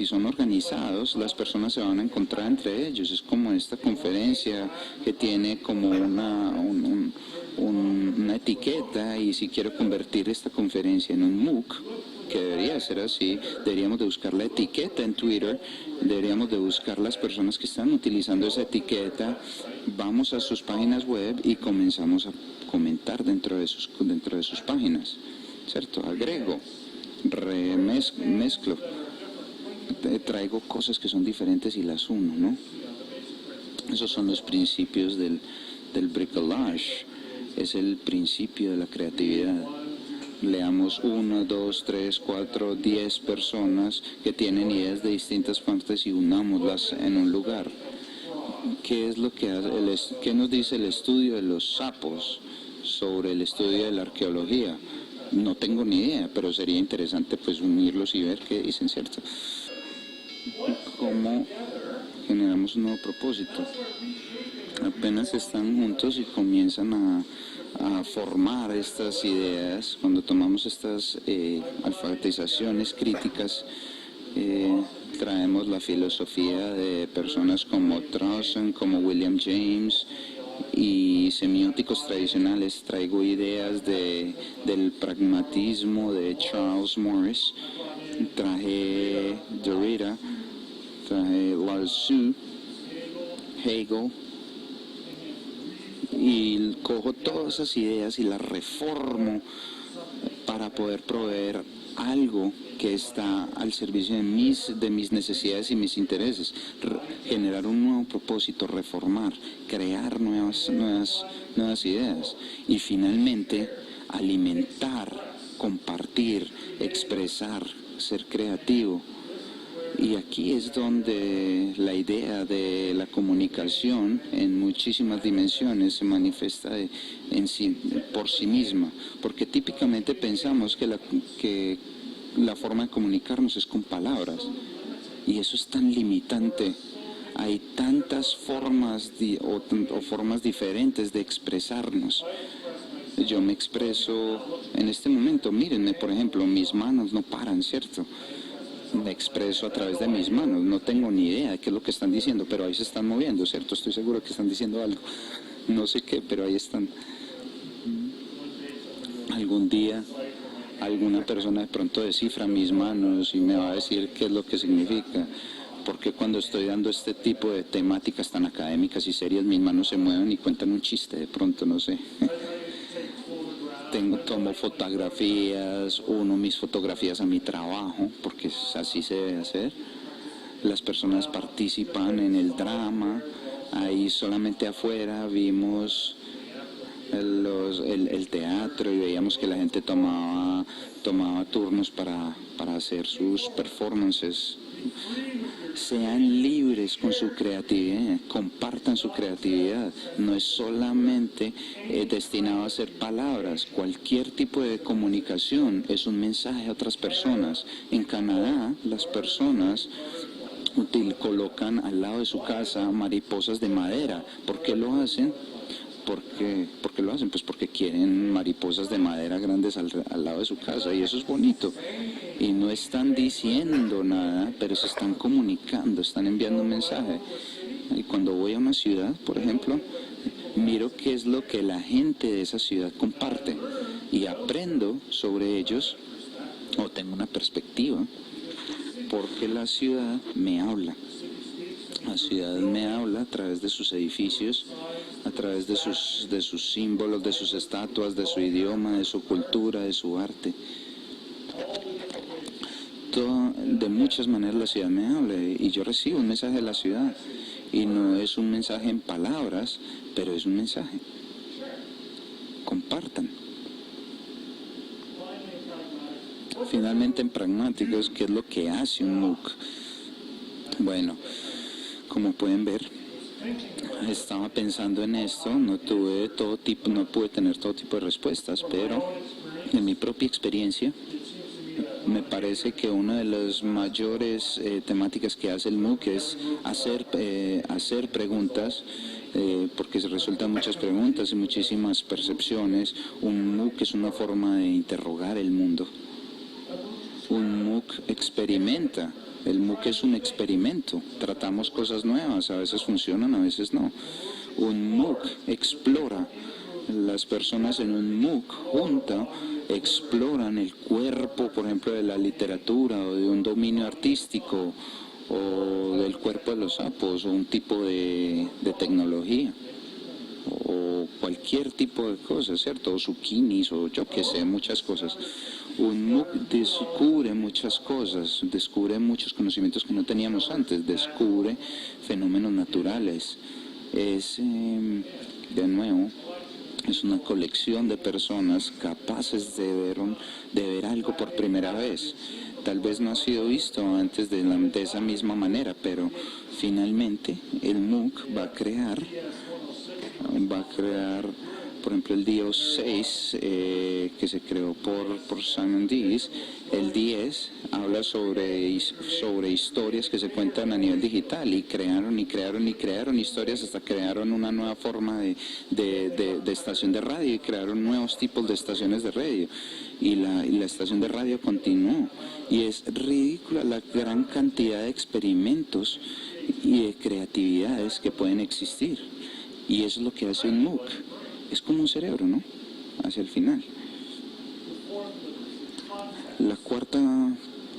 son organizados, las personas se van a encontrar entre ellos. Es como esta conferencia que tiene como una etiqueta, y si quiero convertir esta conferencia en un MOOC, porque debería ser así. Deberíamos de buscar la etiqueta en Twitter, deberíamos de buscar las personas que están utilizando esa etiqueta, vamos a sus páginas web y comenzamos a comentar dentro de sus páginas, ¿cierto? Agrego, mezclo, traigo cosas que son diferentes y las uno, ¿no? Esos son los principios del bricolage, es el principio de la creatividad. Leamos 1, 2, 3, 4, 10 personas que tienen ideas de distintas partes y unámoslas en un lugar. ¿Qué es lo que hace qué nos dice el estudio de los sapos sobre el estudio de la arqueología? No tengo ni idea, pero sería interesante pues unirlos y ver qué dicen, ¿cierto? ¿Cómo generamos un nuevo propósito? Apenas están juntos y comienzan a formar estas ideas, cuando tomamos estas alfabetizaciones críticas, traemos la filosofía de personas como Trawson, como William James y semióticos tradicionales. Traigo ideas del pragmatismo de Charles Morris, traje Derrida, traje Lao Tzu, Hegel, y cojo todas esas ideas y las reformo para poder proveer algo que está al servicio de mis necesidades y mis intereses, generar un nuevo propósito, reformar, crear nuevas ideas y finalmente alimentar, compartir, expresar, ser creativo. Y aquí es donde la idea de la comunicación en muchísimas dimensiones se manifiesta por sí misma, porque típicamente pensamos que la forma de comunicarnos es con palabras, y eso es tan limitante. Hay tantas formas o formas diferentes de expresarnos. Yo me expreso en este momento, mírenme, por ejemplo, mis manos no paran, ¿cierto? Me expreso a través de mis manos, no tengo ni idea de qué es lo que están diciendo, pero ahí se están moviendo, ¿cierto? Estoy seguro que están diciendo algo, no sé qué, pero ahí están. Algún día alguna persona de pronto descifra mis manos y me va a decir qué es lo que significa, porque cuando estoy dando este tipo de temáticas tan académicas y serias, mis manos se mueven y cuentan un chiste de pronto, no sé. Tomo fotografías, uno mis fotografías a mi trabajo, porque así se debe hacer. Las personas participan en el drama, ahí solamente afuera vimos el teatro y veíamos que la gente tomaba turnos para hacer sus performances. Sean libres con su creatividad, compartan su creatividad, no es solamente destinado a ser palabras, cualquier tipo de comunicación es un mensaje a otras personas. En Canadá las personas colocan al lado de su casa mariposas de madera. ¿Por qué lo hacen? ¿Por qué lo hacen? Pues porque quieren mariposas de madera grandes al lado de su casa, y eso es bonito. Y no están diciendo nada, pero se están comunicando, están enviando un mensaje. Y cuando voy a una ciudad, por ejemplo, miro qué es lo que la gente de esa ciudad comparte y aprendo sobre ellos, o tengo una perspectiva, porque la ciudad me habla. La ciudad me habla a través de sus edificios, a través de sus símbolos, de sus estatuas, de su idioma, de su cultura, de su arte. De muchas maneras la ciudad me habla y yo recibo un mensaje de la ciudad. Y no es un mensaje en palabras, pero es un mensaje. Compartan. Finalmente en pragmáticos, ¿qué es lo que hace un MOOC? Bueno, como pueden ver, estaba pensando en esto, no pude tener todo tipo de respuestas, pero en mi propia experiencia me parece que una de las mayores temáticas que hace el MOOC es hacer preguntas, porque se resultan muchas preguntas y muchísimas percepciones. Un MOOC es una forma de interrogar el mundo. Un MOOC experimenta. El MOOC es un experimento. Tratamos cosas nuevas, a veces funcionan, a veces no. Un MOOC explora. Las personas en un MOOC junta exploran el cuerpo, por ejemplo, de la literatura o de un dominio artístico o del cuerpo de los sapos o un tipo de tecnología o cualquier tipo de cosas, ¿cierto? O zucchinis o yo qué sé, muchas cosas. Un MOOC descubre muchas cosas, descubre muchos conocimientos que no teníamos antes, descubre fenómenos naturales. Es, de nuevo, es una colección de personas capaces de ver algo por primera vez. Tal vez no ha sido visto antes de esa misma manera, pero finalmente el MOOC va a crear, por ejemplo, el Dios 6, que se creó por Simon Dees. El 10 habla sobre historias que se cuentan a nivel digital y crearon historias hasta crearon una nueva forma de estación de radio y crearon nuevos tipos de estaciones de radio. Y la estación de radio continuó. Y es ridícula la gran cantidad de experimentos y de creatividades que pueden existir. Y eso es lo que hace un MOOC. Es como un cerebro, ¿no? Hacia el final. La cuarta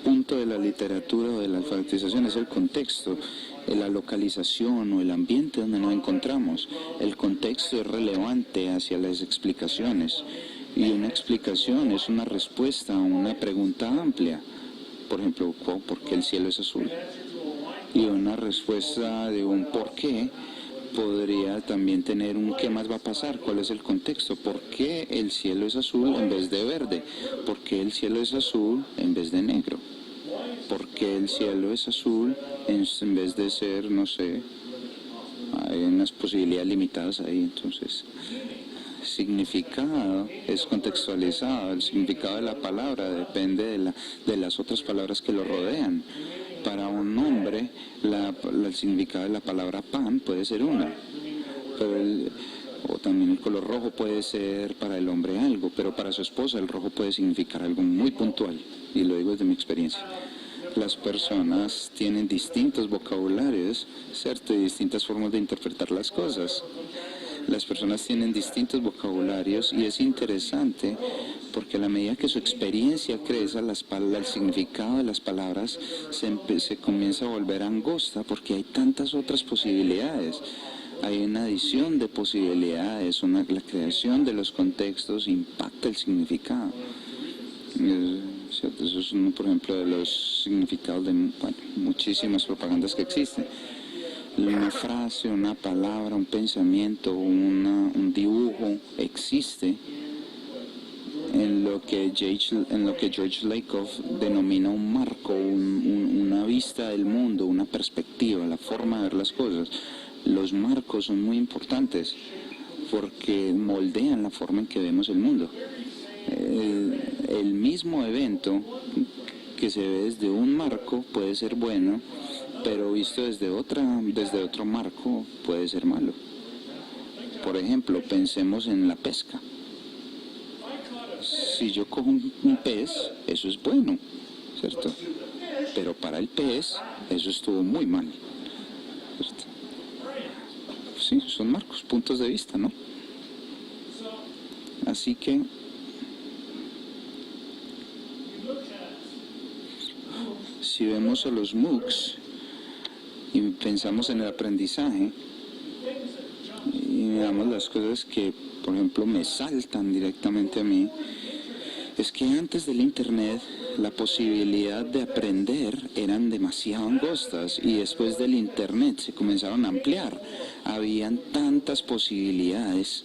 punto de la literatura o de la alfabetización es el contexto, la localización o el ambiente donde nos encontramos. El contexto es relevante hacia las explicaciones. Y una explicación es una respuesta a una pregunta amplia. Por ejemplo, ¿por qué el cielo es azul? Y una respuesta de un por qué podría también tener un ¿qué más va a pasar? ¿Cuál es el contexto? ¿Por qué el cielo es azul en vez de verde? ¿Por qué el cielo es azul en vez de negro? ¿Por qué el cielo es azul en vez de ser, no sé, hay unas posibilidades limitadas ahí? Entonces, significado es contextualizado, el significado de la palabra depende de las otras palabras que lo rodean. Para un hombre, el significado de la palabra pan puede ser una, o también el color rojo puede ser para el hombre algo, pero para su esposa el rojo puede significar algo muy puntual, y lo digo desde mi experiencia. Las personas tienen distintos vocabularios, ¿cierto? Y distintas formas de interpretar las cosas. Las personas tienen distintos vocabularios y es interesante porque a la medida que su experiencia crece, el significado de las palabras se comienza a volver angosta porque hay tantas otras posibilidades. Hay una adición de posibilidades, la creación de los contextos impacta el significado. ¿Cierto? Eso es uno, por ejemplo, de los significados de muchísimas propagandas que existen. Una frase, una palabra, un pensamiento, un dibujo existe en lo que George Lakoff denomina un marco, una vista del mundo, una perspectiva, la forma de ver las cosas. Los marcos son muy importantes porque moldean la forma en que vemos el mundo. El mismo evento que se ve desde un marco puede ser bueno, pero visto desde otro marco puede ser malo. Por ejemplo, pensemos en la pesca. Si yo cojo un pez, eso es bueno, ¿cierto? Pero para el pez, eso estuvo muy mal, ¿cierto? Sí, son marcos, puntos de vista, ¿no? Así que si vemos a los MOOCs y pensamos en el aprendizaje y miramos las cosas que, por ejemplo, me saltan directamente a mí, es que antes del Internet la posibilidad de aprender eran demasiado angostas y después del Internet se comenzaron a ampliar. Habían tantas posibilidades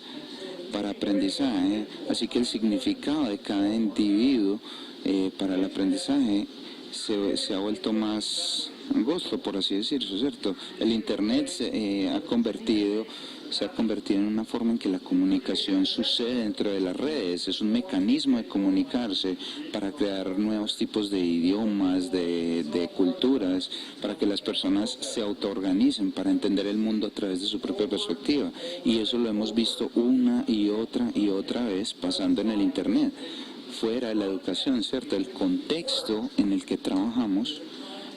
para aprendizaje, así que el significado de cada individuo para el aprendizaje se ha vuelto más angosto, por así decirlo, ¿cierto? El Internet se ha convertido en una forma en que la comunicación sucede dentro de las redes. Es un mecanismo de comunicarse para crear nuevos tipos de idiomas, de culturas, para que las personas se autoorganicen para entender el mundo a través de su propia perspectiva. Y eso lo hemos visto una y otra vez pasando en el Internet. Fuera de la educación, ¿cierto? El contexto en el que trabajamos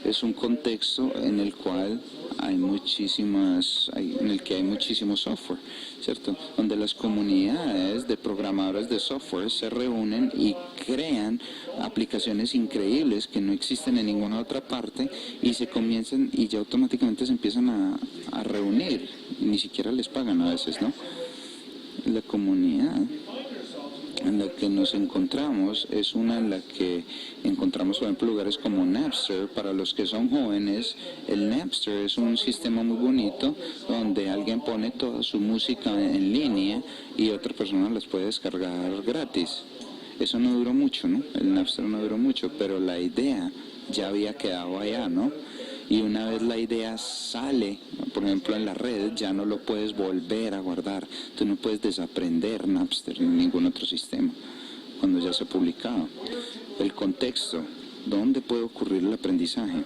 es un contexto en el cual en el que hay muchísimo software, ¿cierto? Donde las comunidades de programadores de software se reúnen y crean aplicaciones increíbles que no existen en ninguna otra parte y se comienzan y ya automáticamente se empiezan a reunir y ni siquiera les pagan a veces, ¿no? La comunidad en la que nos encontramos es una en la que encontramos, por ejemplo, lugares como Napster. Para los que son jóvenes, el Napster es un sistema muy bonito donde alguien pone toda su música en línea y otra persona las puede descargar gratis. Eso no duró mucho, ¿no? El Napster no duró mucho, pero la idea ya había quedado allá, ¿no? Y una vez la idea sale, por ejemplo, en la red, ya no lo puedes volver a guardar. Tú no puedes desaprender Napster ni ningún otro sistema cuando ya se ha publicado. El contexto, ¿dónde puede ocurrir el aprendizaje?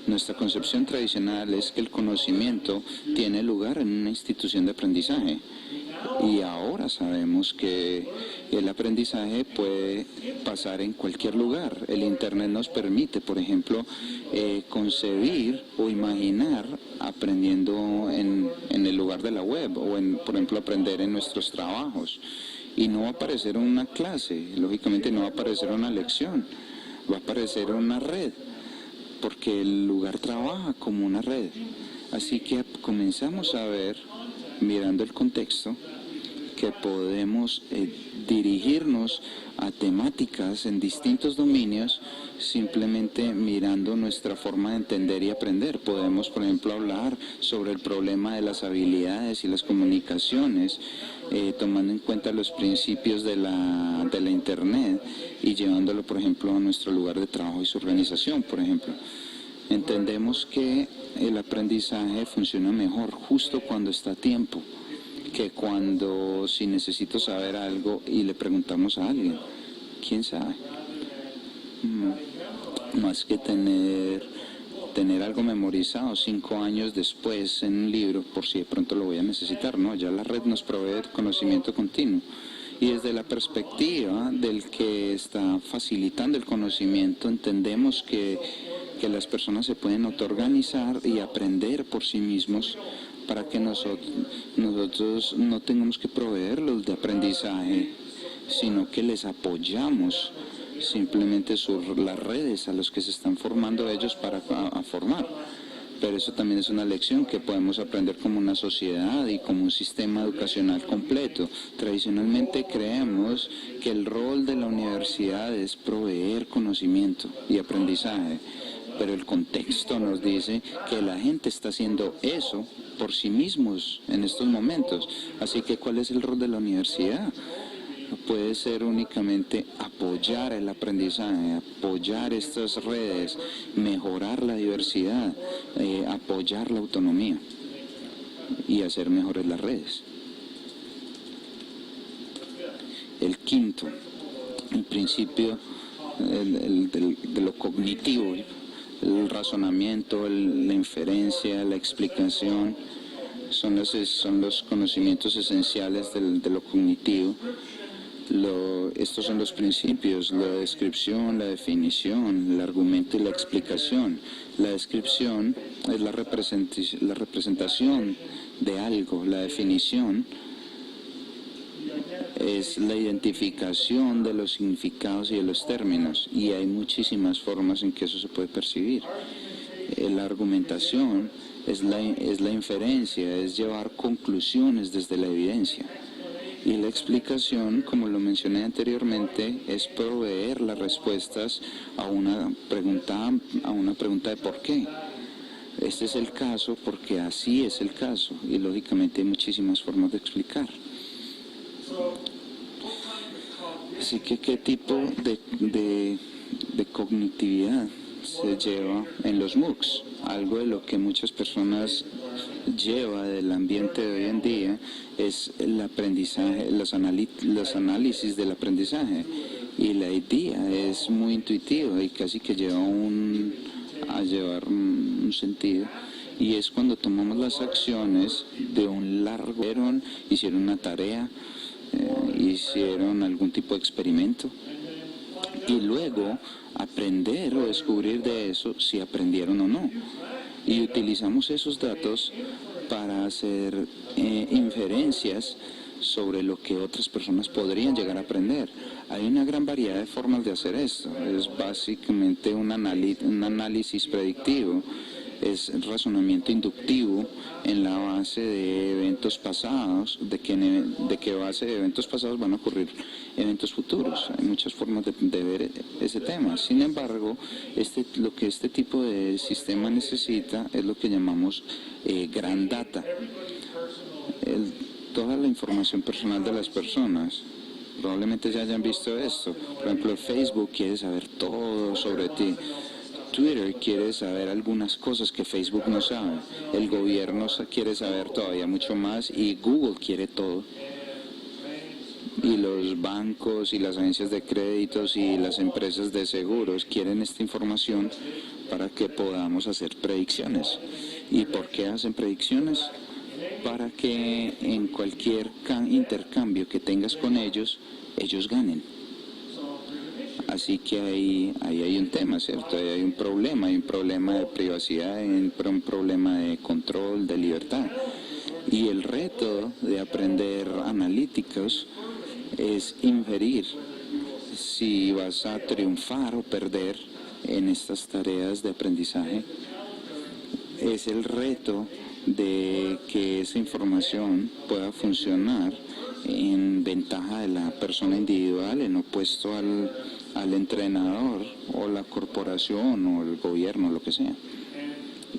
Nuestra concepción tradicional es que el conocimiento tiene lugar en una institución de aprendizaje. Y ahora sabemos que el aprendizaje puede pasar en cualquier lugar. El Internet nos permite, por ejemplo, concebir o imaginar aprendiendo en el lugar de la web o, por ejemplo, aprender en nuestros trabajos. Y no va a aparecer una clase, lógicamente no va a aparecer una lección, va a aparecer una red, porque el lugar trabaja como una red. Así que comenzamos a ver, mirando el contexto, que podemos dirigirnos a temáticas en distintos dominios simplemente mirando nuestra forma de entender y aprender. Podemos, por ejemplo, hablar sobre el problema de las habilidades y las comunicaciones, tomando en cuenta los principios de la Internet y llevándolo, por ejemplo, a nuestro lugar de trabajo y su organización, por ejemplo. Entendemos que el aprendizaje funciona mejor justo cuando está a tiempo, que cuando si necesito saber algo y le preguntamos a alguien, ¿quién sabe? Más que tener algo memorizado 5 años después en un libro por si de pronto lo voy a necesitar, ¿no? Ya la red nos provee conocimiento continuo. Y desde la perspectiva del que está facilitando el conocimiento, entendemos que las personas se pueden autoorganizar y aprender por sí mismos para que nosotros no tengamos que proveerlos de aprendizaje, sino que les apoyamos simplemente las redes a los que se están formando ellos para formar. Pero eso también es una lección que podemos aprender como una sociedad y como un sistema educacional completo. Tradicionalmente creemos que el rol de la universidad es proveer conocimiento y aprendizaje, pero el contexto nos dice que la gente está haciendo eso por sí mismos en estos momentos. Así que, ¿cuál es el rol de la universidad? Puede ser únicamente apoyar el aprendizaje, apoyar estas redes, mejorar la diversidad, apoyar la autonomía y hacer mejores las redes. El quinto, el principio de lo cognitivo, el razonamiento, la inferencia, la explicación, son los conocimientos esenciales de lo cognitivo. Estos son los principios: la descripción, la definición, el argumento y la explicación. La descripción es la representación de algo, la definición es la identificación de los significados y de los términos, y hay muchísimas formas en que eso se puede percibir. La argumentación es la inferencia, es llevar conclusiones desde la evidencia. Y la explicación, como lo mencioné anteriormente, es proveer las respuestas a una pregunta de por qué. Este es el caso porque así es el caso, y lógicamente hay muchísimas formas de explicar. Así que, ¿qué tipo de cognitividad se lleva en los MOOCs? Algo de lo que muchas personas lleva del ambiente de hoy en día es el aprendizaje, los análisis del aprendizaje, y la idea es muy intuitiva y casi que lleva a llevar un sentido, y es cuando tomamos las acciones de un largo, hicieron una tarea, hicieron algún tipo de experimento, y luego aprender o descubrir de eso si aprendieron o no. Y utilizamos esos datos para hacer inferencias sobre lo que otras personas podrían llegar a aprender. Hay una gran variedad de formas de hacer esto. Es básicamente un análisis predictivo, es razonamiento inductivo en la base de eventos pasados, de que base de eventos pasados van a ocurrir eventos futuros. Hay muchas formas de ver ese tema. Sin embargo, lo que este tipo de sistema necesita es lo que llamamos gran data. Toda la información personal de las personas. Probablemente ya hayan visto esto. Por ejemplo, Facebook quiere saber todo sobre ti. Twitter quiere saber algunas cosas que Facebook no sabe. El gobierno quiere saber todavía mucho más y Google quiere todo. Y los bancos y las agencias de créditos y las empresas de seguros quieren esta información para que podamos hacer predicciones. ¿Y por qué hacen predicciones? Para que en cualquier intercambio que tengas con ellos, ellos ganen. Así que ahí hay un tema, ¿cierto? Ahí hay un problema de privacidad, hay un problema de control, de libertad. Y el reto de aprender analíticos es inferir si vas a triunfar o perder en estas tareas de aprendizaje. Es el reto de que esa información pueda funcionar en ventaja de la persona individual, en opuesto al entrenador o la corporación o el gobierno, lo que sea.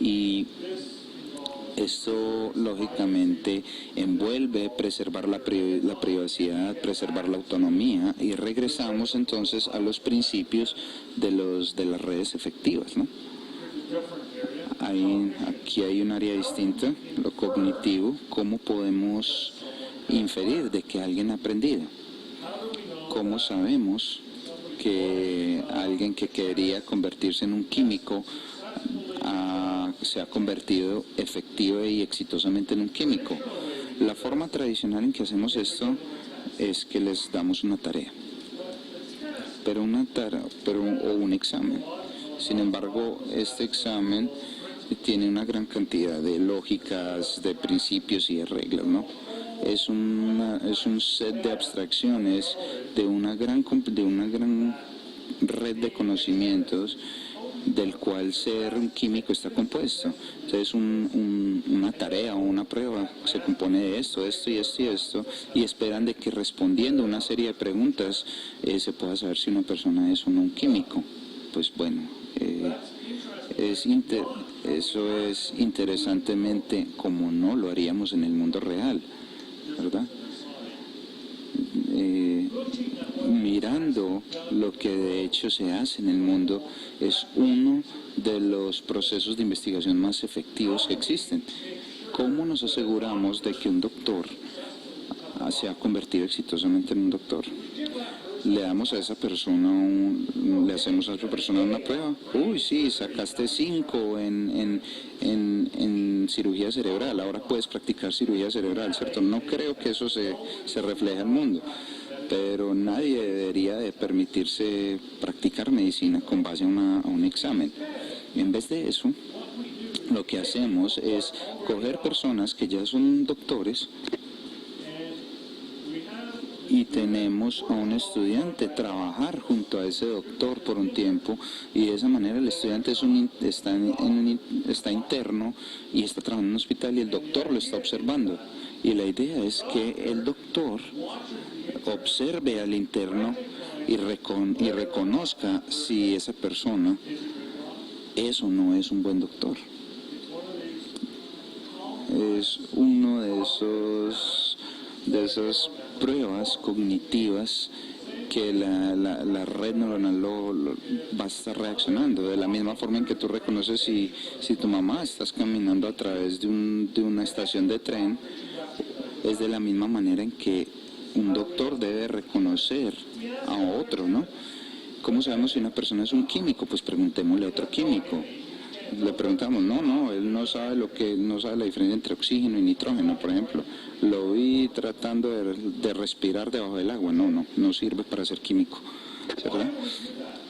Y esto lógicamente envuelve preservar la privacidad, preservar la autonomía, y regresamos entonces a los principios de las redes efectivas, ¿no? Aquí hay un área distinta, lo cognitivo, cómo podemos inferir de que alguien ha aprendido. ¿Cómo sabemos que alguien que quería convertirse en un químico se ha convertido efectiva y exitosamente en un químico? La forma tradicional en que hacemos esto es que les damos una tarea, o un examen. Sin embargo, este examen tiene una gran cantidad de lógicas, de principios y de reglas, ¿no? Es un set de abstracciones de una gran red de conocimientos del cual ser un químico está compuesto. Entonces una tarea o una prueba se compone de esto y esto, y esperan de que respondiendo una serie de preguntas se pueda saber si una persona es o no un químico. Pues bueno, eso es interesantemente como no lo haríamos en el mundo real, ¿verdad? Mirando lo que de hecho se hace en el mundo, es uno de los procesos de investigación más efectivos que existen. ¿Cómo nos aseguramos de que un doctor se ha convertido exitosamente en un doctor? Le damos a esa persona, le hacemos a esa persona una prueba. Uy, sí, sacaste 5 en cirugía cerebral, ahora puedes practicar cirugía cerebral, ¿cierto? No creo que eso se refleje al mundo, pero nadie debería de permitirse practicar medicina con base a un examen. En vez de eso, lo que hacemos es coger personas que ya son doctores y tenemos a un estudiante trabajar junto a ese doctor por un tiempo, y de esa manera el estudiante está interno y está trabajando en un hospital y el doctor lo está observando. Y la idea es que el doctor observe al interno y reconozca si esa persona es o no es un buen doctor. Es uno de esas pruebas cognitivas que la red neuronal va a estar reaccionando. De la misma forma en que tú reconoces si tu mamá estás caminando a través de una estación de tren, es de la misma manera en que un doctor debe reconocer a otro, ¿no? ¿Cómo sabemos si una persona es un químico? Pues preguntémosle a otro químico. Le preguntamos, él no sabe la diferencia entre oxígeno y nitrógeno, por ejemplo. Lo vi tratando de respirar debajo del agua. No sirve para ser químico. ¿cierto?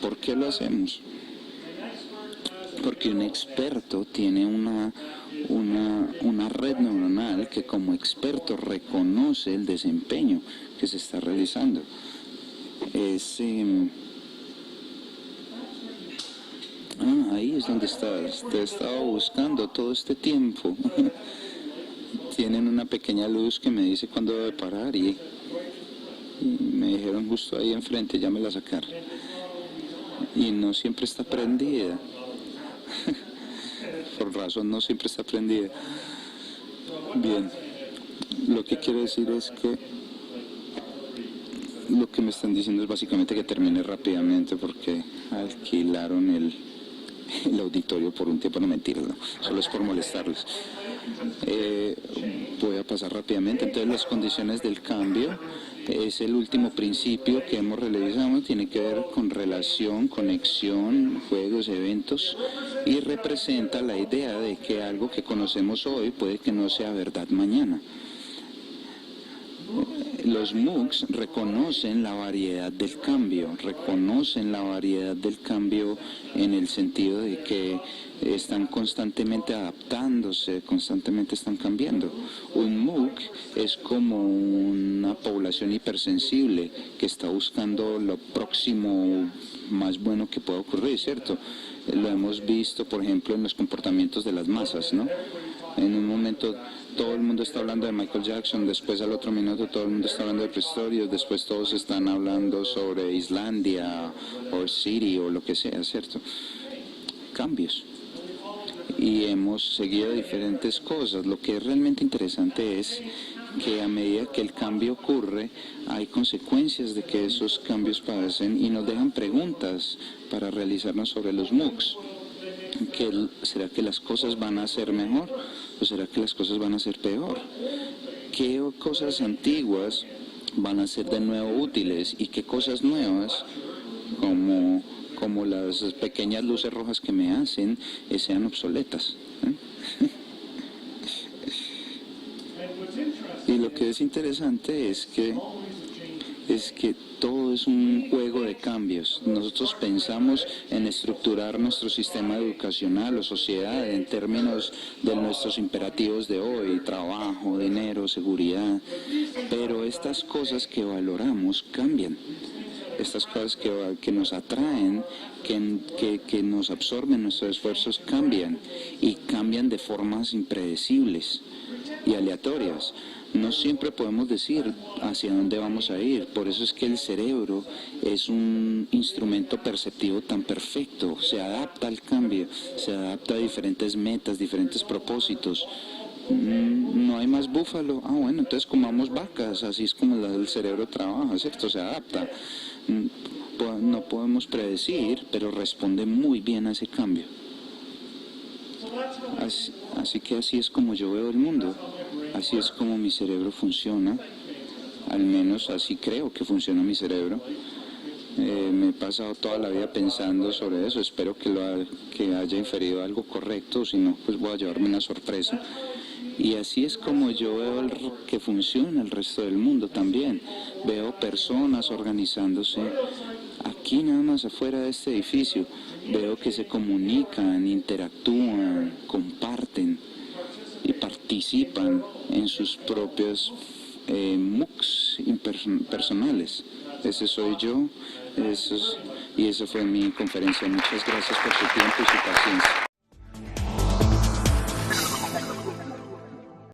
¿Por qué lo hacemos? Porque un experto tiene una red neuronal que como experto reconoce el desempeño que se está realizando. Ahí es donde estás. Te he estado buscando todo este tiempo. Tienen una pequeña luz que me dice cuándo debe parar y me dijeron justo ahí enfrente, ya me la sacaron. Y no siempre está prendida. Por razón no siempre está prendida. Bien, lo que quiero decir es que lo que me están diciendo es básicamente que termine rápidamente porque alquilaron el auditorio por un tiempo. No, mentira, no, solo es por molestarles. Voy a pasar rápidamente. Entonces, las condiciones del cambio es el último principio que hemos realizado, tiene que ver con relación, conexión, juegos, eventos, y representa la idea de que algo que conocemos hoy puede que no sea verdad mañana. Los MOOCs reconocen la variedad del cambio, en el sentido de que están constantemente adaptándose, constantemente están cambiando. Un MOOC es como una población hipersensible que está buscando lo próximo más bueno que pueda ocurrir, ¿cierto? Lo hemos visto, por ejemplo, en los comportamientos de las masas, ¿no? En un momento todo el mundo está hablando de Michael Jackson, después al otro minuto todo el mundo está hablando de Pistorius, después todos están hablando sobre Islandia o Siri o lo que sea, ¿cierto? Cambios. Y hemos seguido diferentes cosas. Lo que es realmente interesante es que a medida que el cambio ocurre, hay consecuencias de que esos cambios pasen y nos dejan preguntas para realizarnos sobre los MOOCs. ¿Será que las cosas van a ser mejor o será que las cosas van a ser peor? ¿Qué cosas antiguas van a ser de nuevo útiles y qué cosas nuevas, como las pequeñas luces rojas que me hacen, sean obsoletas? Y lo que es interesante es que todo es un juego de cambios. Nosotros pensamos en estructurar nuestro sistema educacional o sociedad en términos de nuestros imperativos de hoy, trabajo, dinero, seguridad, pero estas cosas que valoramos cambian. Estas cosas que nos atraen, que nos absorben nuestros esfuerzos, cambian, y cambian de formas impredecibles y aleatorias. No siempre podemos decir hacia dónde vamos a ir, por eso es que el cerebro es un instrumento perceptivo tan perfecto, se adapta al cambio, se adapta a diferentes metas, diferentes propósitos. No hay más búfalo, bueno, entonces comamos vacas, así es como el cerebro trabaja, ¿cierto? Se adapta. No podemos predecir, pero responde muy bien a ese cambio. Así que así es como yo veo el mundo, así es como mi cerebro funciona, al menos así creo que funciona mi cerebro. Me he pasado toda la vida pensando sobre eso, espero que haya inferido algo correcto, si no, pues voy a llevarme una sorpresa. Y así es como yo veo que funciona el resto del mundo también. Veo personas organizándose aquí nada más afuera de este edificio. Veo que se comunican, interactúan, comparten y participan en sus propios MOOCs personales. Ese soy yo, y esa fue mi conferencia. Muchas gracias por su tiempo y su paciencia.